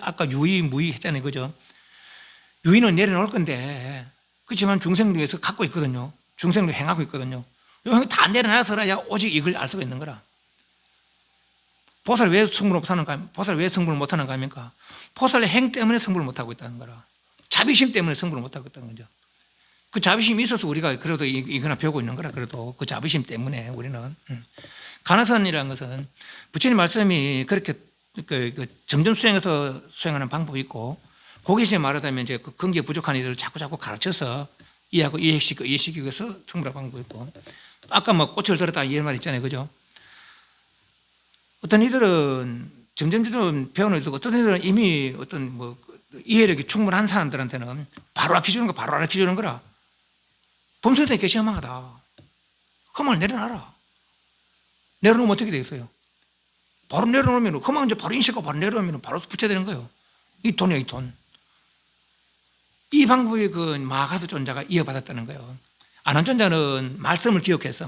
아까 유의, 무의 했잖아요. 그죠? 유의는 내려놓을 건데, 그렇지만 중생에서 갖고 있거든요. 중생도 행하고 있거든요. 다 내려놔서라야 오직 이걸 알 수가 있는 거라. 보살 왜 성불을 못하는가? 보살 왜 성불을 못하는가 합니까? 보살의 행 때문에 성불을 못하고 있다는 거라. 자비심 때문에 성불을 못하고 있다는 거죠. 그 자비심이 있어서 우리가 그래도 이거나 배우고 있는 거라. 그래도 그 자비심 때문에 우리는. 가나선이라는 것은 부처님 말씀이 그렇게 점점 수행해서 수행하는 방법이 있고, 거기서 말하자면 이제 그 근기에 부족한 이들을 자꾸 가르쳐서 이해하고 이해시키기 위해서 성불할 방법이 있고, 아까 뭐 꽃을 들었다 이런 말 있잖아요. 그죠? 어떤 이들은 점점 배우는 이들고, 어떤 이들은 이미 어떤 뭐 이해력이 충분한 사람들한테는 바로 알려주는 거라. 범선생이 개시험하다. 험을 내려놔라. 내려놓으면 어떻게 되겠어요? 바로 내려놓으면, 험을 이제 바로 인식하고 바로 내려놓으면 바로 부처되는 거예요. 이 돈이야, 이 돈. 이 방법이 그 마가스 존자가 이어받았다는 거예요. 아난존자는 말씀을 기억해서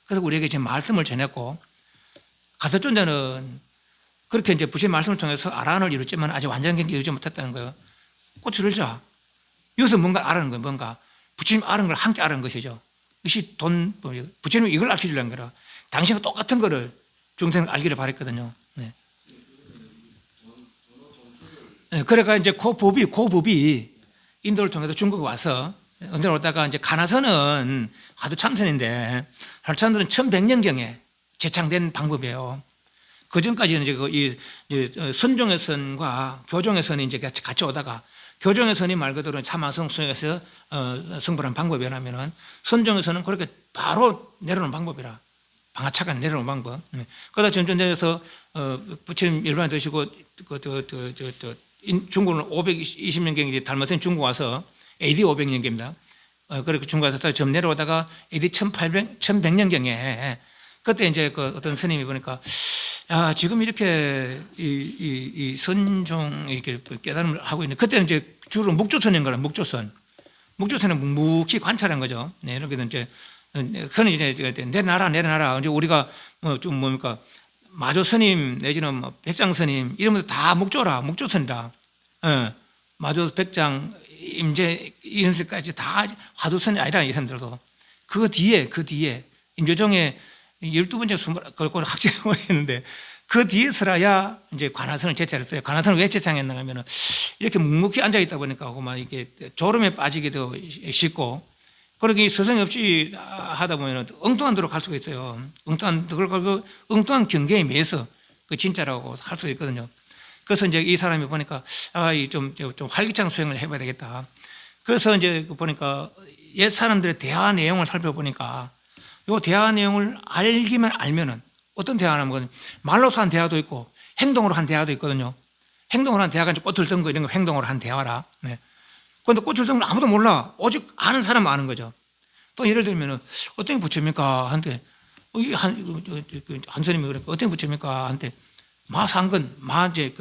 그래서 우리에게 지금 말씀을 전했고, 가스존자는 그렇게 이제 부처의 말씀을 통해서 아란을 이루었지만 아직 완전히 이루지 못했다는 거예요. 꽃을 들자. 여기서 뭔가 알아는 거예요. 뭔가 부처님 아는 걸 함께 아는 것이죠. 이것이 부처님이 이걸 알려주려는 거라. 당신과 똑같은 거를 중생을 알기를 바랬거든요. 네. 네, 그래가 이제 그 법이 인도를 통해서 중국에 와서 인도에 오다가 이제 가나선은 화두 참선인데 화두 참선은 1100년경에 제창된 방법이에요. 그 전까지는 이제 선종의 선과 교종의 선이 이제 같이 오다가 교종의 선이 말 그대로 참화성 속에서 성불한 방법이라면은 선종의 선은 그렇게 바로 내려오는 방법이라. 방아차가 내려오는 방법. 그러다 점점 내려서 부처님 일반에 드시고 중국은 520년경에 달마선 중국 와서 AD 500년경입니다. 그리고 중국 와서 점 내려오다가 AD 1100년경에 그때 이제 그 어떤 스님이 보니까 야, 지금 이렇게 이 선종 이렇게 깨달음을 하고 있는 그때는 이제 주로 묵조선인 거라 묵조선은 묵묵히 관찰한 거죠. 네, 이렇게 이제 그는 이제 내려놔라. 이제 우리가 좀 뭡니까 마조 스님 내지는 뭐 백장 스님 이러면서 다 묵조선이라. 마조 백장 임재 이름까지 다 화두선이 아니라 이 사람들도 그 뒤에 임조정에 12번째 그걸 학제하고 했는데 그 뒤에서라야 이제 관화선을 제창했어요. 관화선을 왜 제창했나 하면은 이렇게 묵묵히 앉아 있다 보니까 막 이게 졸음에 빠지기도 쉽고 그렇게 스승이 없이 하다 보면 엉뚱한 데로 갈 수가 있어요. 엉뚱한 경계에 매서 그 진짜라고 할 수 있거든요. 그래서 이제 이 사람이 보니까 좀 활기찬 수행을 해봐야 되겠다. 그래서 이제 보니까 옛 사람들의 대화 내용을 살펴보니까 요 대화 내용을 알기만 알면은 어떤 대화냐면 말로서 한 대화도 있고 행동으로 한 대화도 있거든요. 행동으로 한 대화가 이제 꽃을 든 거 이런 거 행동으로 한 대화라. 네. 그런데 꽃을 든 걸 아무도 몰라. 오직 아는 사람만 아는 거죠. 또 예를 들면은 어떤 부처입니까? 한테 한 스님이 그러니까 어떤 부처입니까? 한테 마상근 이제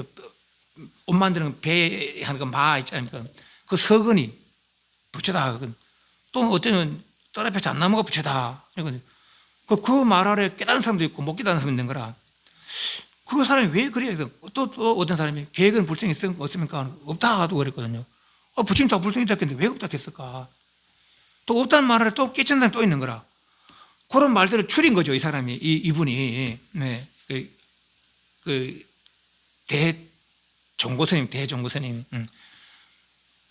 옷 만드는 배 하는 거 마 있지 않습니까? 그 서근이 부처다. 또 어쩌면 떨 앞에 잣나무가 부처다. 그 말 아래 깨달은 사람도 있고 못 깨달은 사람도 있는 거라. 그 사람이 왜 그래야 돼? 또 어떤 사람이 계획은 불성이 없습니까? 없다 하도 그랬거든요. 부처님 다 불성이 있다 했는데 왜 없다 했을까? 또 없다는 말 아래 또 깨친 사람이 또 있는 거라. 그런 말들을 추린 거죠. 이 사람이 이분이 네. 대종고스님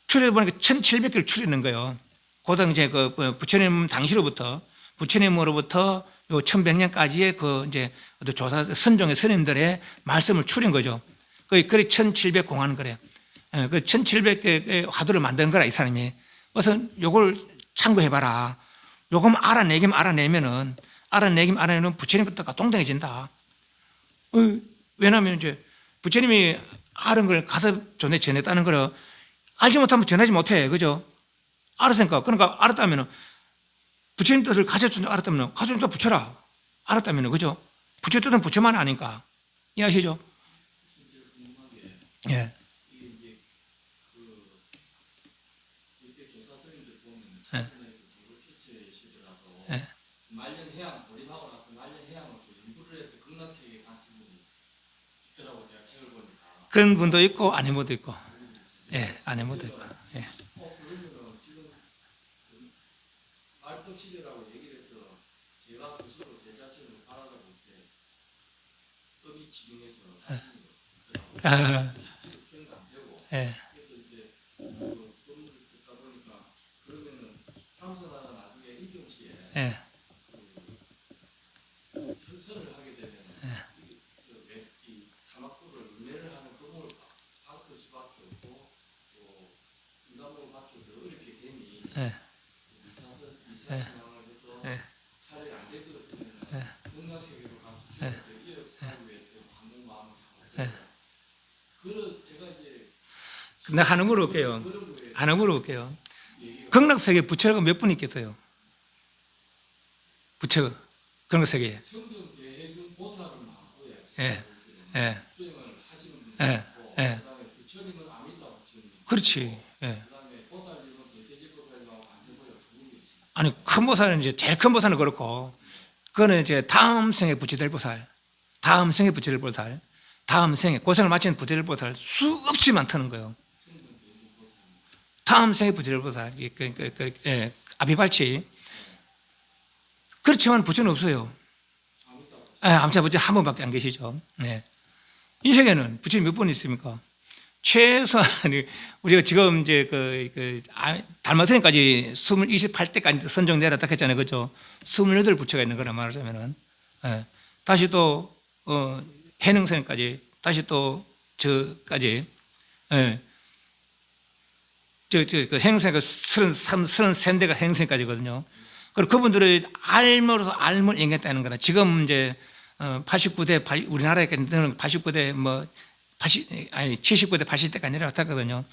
추려보니까 1700개를 추리는 거예요. 그 당시에 부처님 당시로부터 부처님으로부터 요 1100년까지의 이제 조사 선종의 스님들의 말씀을 추린 거죠. 그래 1700 공하는 거래요. 그 1700개의 화두를 만든 거라 이 사람이. 그래서 요걸 참고해봐라. 요거만 알아내면 부처님부터가 동등해진다. 왜냐하면 이제 부처님이 아는 걸 가서 전했다는 거를 알지 못하면 전하지 못해. 그죠? 알았으니까. 그러니까 알았다면 부처님 뜻을 가르쳐 알았다면 가르쳐 또 부처라. 알았다면 그죠? 부처 뜻은 부처만 아니까. 이해하시죠? 예. 말년해양 고립하고 나서 말년해양을 연구를 해서 극락세계에 간 친구들이 있더라고. 제가 책을 보니까 그런 분도 있고 아닌 분도 있고. 예, 아닌 분도 있고. 예. 그러면은 지금 말뚝시대라고 얘기를 해서 제가 스스로 제 자신을 바라다 볼 때 법이 지중해서 수행도 안 되고 예. 그래서 이제 법을 듣다 보니까 그러면은 참선하다 나중에 임종시에 예. 선을 하게 되면 이 사막부를 은혜를 하는 도움을 받을 수밖에 없고 또 인간을 받기도 어렵게 되니 미타신앙을 해서 차라리 안 될 것 같으면 극락세계로 가서 이어가기 위해서 한국 마음을 하고 그런 제가 이제 근데 하나 물어볼게요. 극락세계 부처가 몇 분 있겠어요? 부처가 극락세계에. 성경 대해준 보살은 많고요. 예. 예. 수행을 하시는 분이 예. 있고 예. 그다음에 부처님은 아밀라 부처님 그렇지. 예. 그다음에 보살님은 대세지 보살님하고 관세보살 두 분이 있습니다. 아니 큰 보살은 이제 제일 큰 보살은 그렇고 그거는 이제 다음 생에 부처될 보살, 다음 생에 부처될 보살, 다음 생에 고생을 마친 부처될 보살 수없이 많다는 거예요. 다음 생의 부처들보다 아비발치. 그렇지만 부처는 없어요. 아무튼 부처 한 번밖에 안 계시죠. 네. 이 세계는 부처님 몇 번 있습니까? 최소한 우리가 지금 이제 달마스님까지 28대까지 선정 내렸다 했잖아요, 그렇죠? 28 부처가 있는 거라 말하자면은, 다시 또 해능선까지, 다시 또 저까지, 그 행선가 33대가 행선까지거든요. 그리고 그분들의 알모로서 알모를 인겠다는 거라. 지금 이제 89대 우리나라에 있는 89대 79대 80대가 내려왔다 하거든요.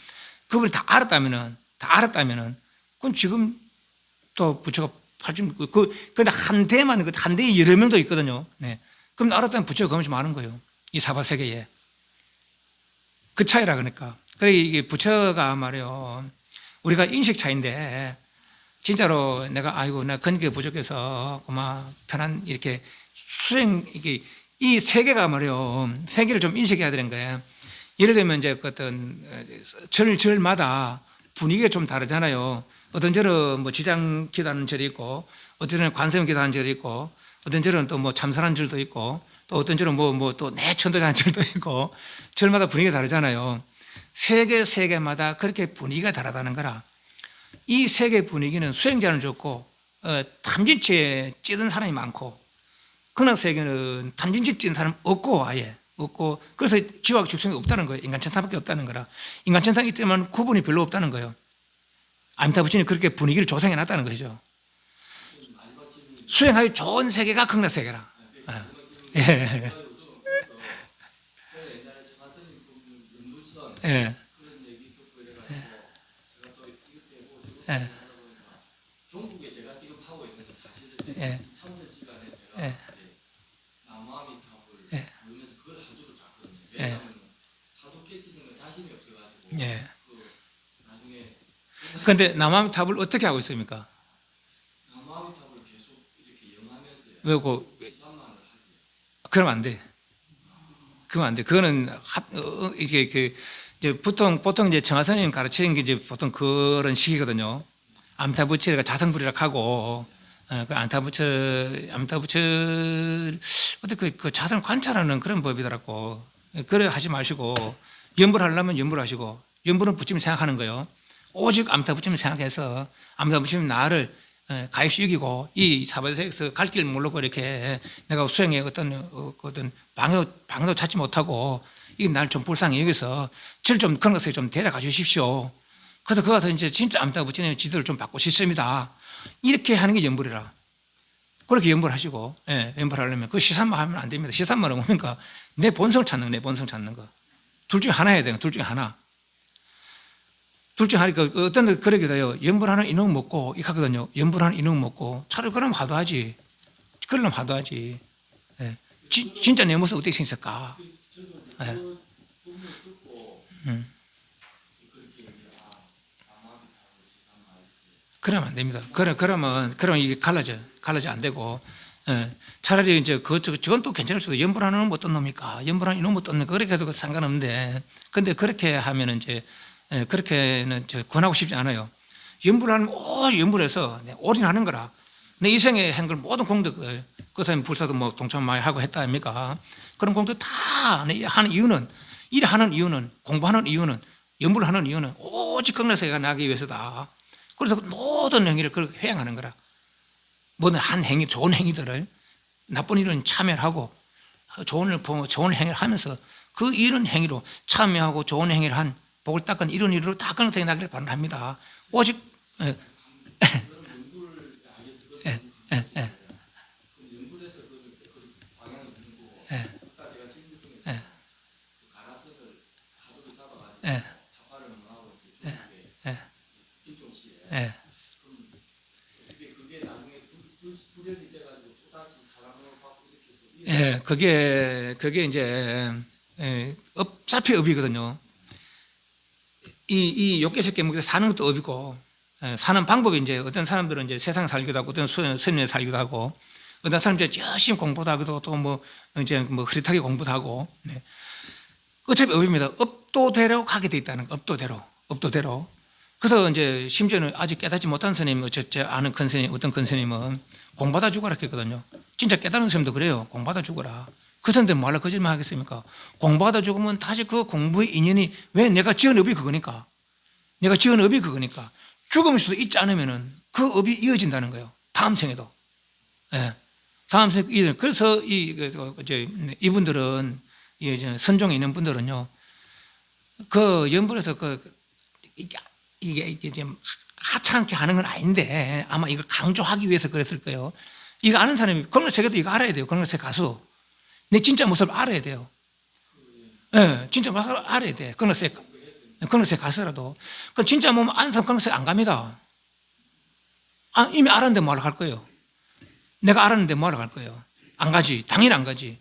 그분이 다 알았다면은 그건 지금 또 부처가 80 근데 한 대만 한 대에 여러 명도 있거든요. 네. 그럼 알았다면 부처가 그만큼 많은 거예요. 이 사바 세계에. 그 차이라 그러니까. 그래 이게 부처가 말이요. 우리가 인식 차이인데 진짜로 내가 근육이 부족해서 그만 편한 이렇게 이게 이 세계가 말이요. 세계를 좀 인식해야 되는 거예요. 예를 들면 이제 어떤 절마다 분위기가 좀 다르잖아요. 어떤 절은 뭐 지장 기도하는 절이 있고, 어떤 절은 관세음 기도하는 절이 있고, 어떤 절은 또 뭐 참선하는 절도 있고, 또 어떤 절은 뭐 또 내천도하는 절도 있고, 절마다 분위기가 다르잖아요. 세계마다 그렇게 분위기가 다르다는 거라. 이 세계 분위기는 수행자는 좋고, 탐진치에 찌든 사람이 많고, 극락세계는 탐진치 찌든 사람 없고, 아예 없고, 그래서 지옥 축생이 없다는 거예요. 인간천사밖에 없다는 거라. 인간천사이기 때문에 구분이 별로 없다는 거예요. 아미타 부처님이 그렇게 분위기를 조성해 놨다는 거죠. 수행하기 좋은 세계가 극락세계라. 예. 예. 예. 종국에 제가 지금 하고 있는 사실은 예. 참선 시간에 제가 예. 남아미 탑을 예. 부르면서 그걸 하루를 잤거든요. 예. 왜냐하면 하도 깨지는 건 자신이 없어가지고 예. 나중에 그런데 남아미 탑을 어떻게 하고 있습니까? 남아미 탑을 계속 이렇게 영하면서요. 왜고 시산만을 하지. 그러면 안 돼. 그러면 안 돼. 그거는 이게 이제 보통 이제 정화선님 가르치는 게 이제 보통 그런 식이거든요. 아미타 부처가 자성불이라 하고, 그 아미타 부처 어떻게 그 자성을 관찰하는 그런 법이더라고. 그래 하지 마시고 연불 하려면 연불 하시고, 연불은 부처님 생각하는 거예요. 오직 아미타 부처님 생각해서 아미타 부처님 나를 가입시 여기고 이 사바세계에서 갈 길 모르고 이렇게 내가 수행에 어떤 방해도 찾지 못하고 이게 날 좀 불쌍히 여기서 저를 좀 그런 것에 좀 데려가 주십시오. 그래서 그 가서 이제 진짜 아미타 부처님의 지도를 좀 받고 싶습니다. 이렇게 하는 게 연불이라. 그렇게 연불하시고, 연불하려면 그 시산만 하면 안 됩니다. 시산만은 뭡니까? 내 본성을 찾는 거. 둘 중에 하나 해야 돼요. 둘 중에 하나. 둘 중에 하나, 어떤 데 그러기도 해요. 연불하는 인형 먹고, 이렇게 하거든요. 연불하는 인형 먹고, 차라리 그러면 화도하지. 그러면 화도하지. 진짜 내 모습 어떻게 생겼을까? 그러면 안 됩니다. 그러면 이게 갈라져 안 되고, 차라리 이제 저건 또 괜찮을 수도. 연불하는 놈 어떤 놈입니까? 연불하는 이놈 어떤 놈입니까? 그렇게 해도 상관없는데, 근데 그렇게 하면은 이제 그렇게는 권하고 싶지 않아요. 연불하는 연불해서 올인하는 거라. 내 이생에 한 걸 모든 공덕을 그 사람 불사도 뭐 동참 많이 하고 했다 아닙니까? 그런 공덕 다 하는 이유는 일하는 이유는 공부하는 이유는 연불하는 이유는 오직 극락세계가 나기 위해서다. 그래서 모든 행위를 그렇게 회행하는 거라. 모든 한 행위, 좋은 행위들을 나쁜 일은 참여하고 좋은 행위를 하면서 그 이런 행위로 참여하고 좋은 행위를 한 복을 닦은 이런 일로 다 극락세계 나기를 바랍니다. 오직 그게 이제 어차피 업이거든요. 이 욕계식 계목에서 사는 것도 업이고, 사는 방법이 이제 어떤 사람들은 이제 세상 살기도 하고, 어떤 스님에 살기도 하고, 어떤 사람은 이제 열심히 공부도 하기도 또 뭐 이제 뭐 흐릿하게 공부도 하고, 어차피 업입니다. 업도대로 가게 돼 있다는 거, 업도대로. 그래서 이제 심지어는 아직 깨닫지 못한 스님, 제 아는 큰 스님, 어떤 큰 스님은 공받아 죽어라 했거든요. 진짜 깨달은 스님도 그래요. 공받아 죽어라. 그 사람들 뭐하러 거짓말 하겠습니까? 공받아 죽으면 다시 그 공부의 인연이, 왜 내가 지은 업이 그거니까. 내가 지은 업이 그거니까. 죽음일 수도 있지 않으면은 그 업이 이어진다는 거예요. 다음 생에도. 예. 다음 생에. 그래서 이분들은, 선종에 있는 분들은요, 그 연불에서 이게 이제 하찮게 하는 건 아닌데 아마 이걸 강조하기 위해서 그랬을 거예요. 이거 아는 사람이, 건강세계도 이거 알아야 돼요. 건강세 가수. 내 진짜 모습을 알아야 돼요. 예, 진짜 모습을 알아야 돼. 건강세 가수라도. 그 진짜 몸 아는 사람 건강세 안 갑니다. 이미 알았는데 뭐하러 갈 거예요? 내가 알았는데 뭐하러 갈 거예요? 안 가지. 당연히 안 가지.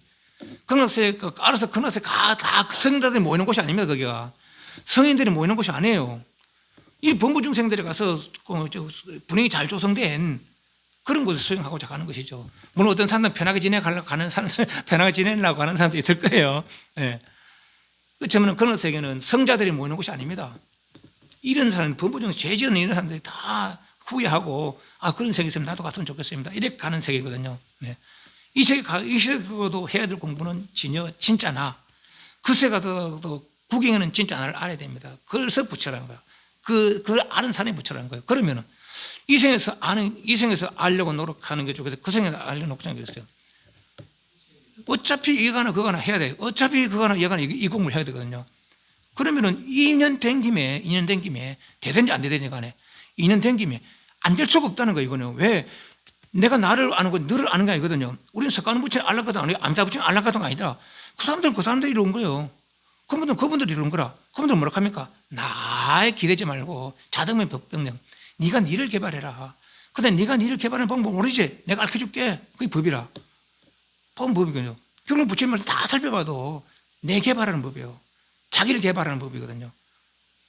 건강세, 알아서 건강세 다 성인들이 모이는 곳이 아닙니다, 거기가. 성인들이 모이는 곳이 아니에요. 이 범부 중생들이 가서 분위기 잘 조성된 그런 곳을 수행하고자 하는 것이죠. 물론 어떤 사람들은 편하게 지내려고 하는 사람도 있을 거예요. 예. 그렇지만 그런 세계는 성자들이 모이는 곳이 아닙니다. 이런 사람, 범부 중생 죄 지은 이런 사람들이 다 후회하고, 그런 세계 있으면 나도 갔으면 좋겠습니다. 이렇게 가는 세계거든요. 네. 이 세계도 해야 될 공부는 진짜나, 그 세계도 구경하는 진짜나를 알아야 됩니다. 그래서 부처라는 거야. 그걸 아는 사람이 부처라는 거예요. 그러면은, 이 생에서 알려고 노력하는 게 좋겠어요. 그 생에서 알려고 노력하는 게 있어요. 어차피 이거나 그거나 해야 돼요. 어차피 그거나 이거나 이 공부를 해야 되거든요. 그러면은 2년 된 김에 되든지 안 되든지 간에 2년 된 김에 안 될 수가 없다는 거예요. 이거는 왜 내가 나를 아는 거 너를 아는 게 아니거든요. 우리는 석가는 부처는 알라거든 아니고 암사 부처는 알라거든 아니라 그 사람들은 이런 거예요. 그분들이 이런 거라. 그분들은 뭐라 합니까? 나에 기대지 말고 자등면 법병령. 네가 니를 개발해라. 근데 네가 니를 개발하는 방법 모르지? 내가 알려줄게. 그게 법이라. 법이거든요. 결국 부처님을 다 살펴봐도 내 개발하는 법이에요. 자기를 개발하는 법이거든요.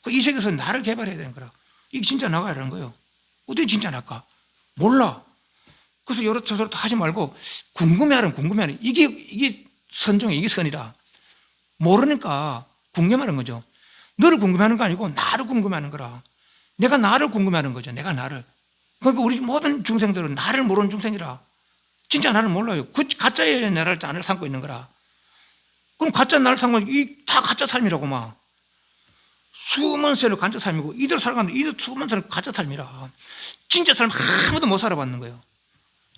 이 세계에서 나를 개발해야 되는 거라. 이게 진짜 나가야 하는 거예요. 어떻게 진짜 나까? 몰라. 그래서 여러 서로 하지 말고 궁금해하는 이게 선종이 이게 선이라. 모르니까 궁금해하는 거죠. 너를 궁금해하는 거 아니고 나를 궁금해하는 거라. 내가 나를 궁금해하는 거죠. 내가 나를. 그러니까 우리 모든 중생들은 나를 모르는 중생이라. 진짜 나를 몰라요. 그 가짜의 나를 삼고 있는 거라. 그럼 가짜 나를 삼고 다 가짜 삶이라고 막. 수만 세를 가짜 삶이고 이대로 살아가는데 이대로 수만 세를 가짜 삶이라. 진짜 삶 아무도 못 살아봤는 거예요.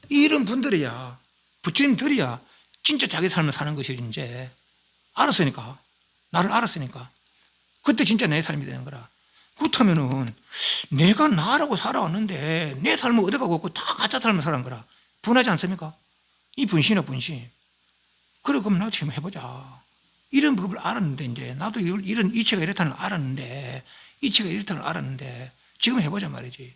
이런 분들이야, 부처님들이야 진짜 자기 삶을 사는 것이 이제 알았으니까, 나를 알았으니까 그때 진짜 내 삶이 되는 거라. 그렇다면은 내가 나라고 살아왔는데 내 삶은 어디 가고 없고 다 가짜 삶을 살아간 거라. 분하지 않습니까? 이 분신이야 분신. 그래 그럼 나도 지금 해보자. 이런 법을 알았는데 이제 나도 이런 이치가 이렇다는 걸 알았는데 지금 해보자 말이지.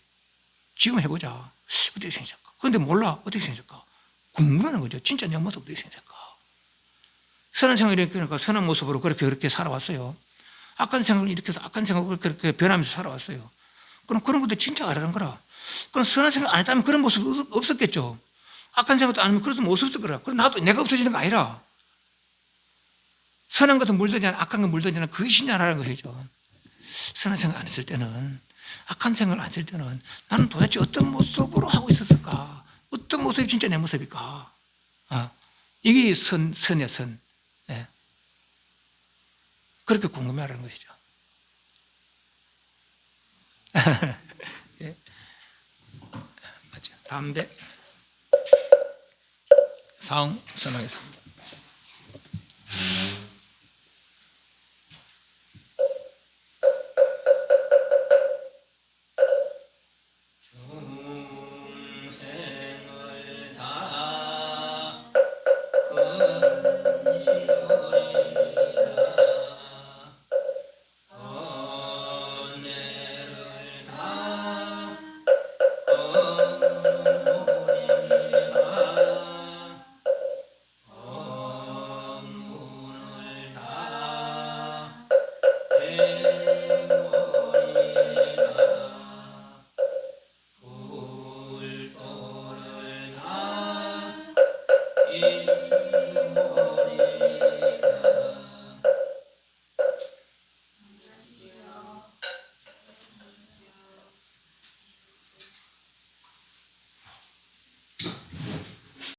지금 해보자. 어떻게 생겼을까? 그런데 몰라. 어떻게 생겼을까? 궁금한 거죠. 진짜 내 모습 어떻게 생겼을까? 선한 생활을 그러니까 선한 모습으로 그렇게 살아왔어요. 악한 생각을 이렇게 해서 악한 생각을 그렇게 변하면서 살아왔어요. 그럼 그런 것도 진짜 알아는 거라. 그럼 선한 생각 안 했다면 그런 모습 없었겠죠. 악한 생각도 안 하면 그런 모습 없을 거라. 그럼 나도 내가 없어지는 거 아니라. 선한 것은 물든지 악한 건 물든지 그것이 신자라는 것이죠. 선한 생각 안 했을 때는, 악한 생각을 안 했을 때는 나는 도대체 어떤 모습으로 하고 있었을까? 어떤 모습이 진짜 내 모습일까? 이게 선이야, 선. 네. 그렇게 궁금해하라는 것이죠. 네. 맞죠. 담배 사응 선언하겠습니다. 중생을 다 건지어리라 은혜를 다 건우리라 법문을 다 배우리라 불도를 다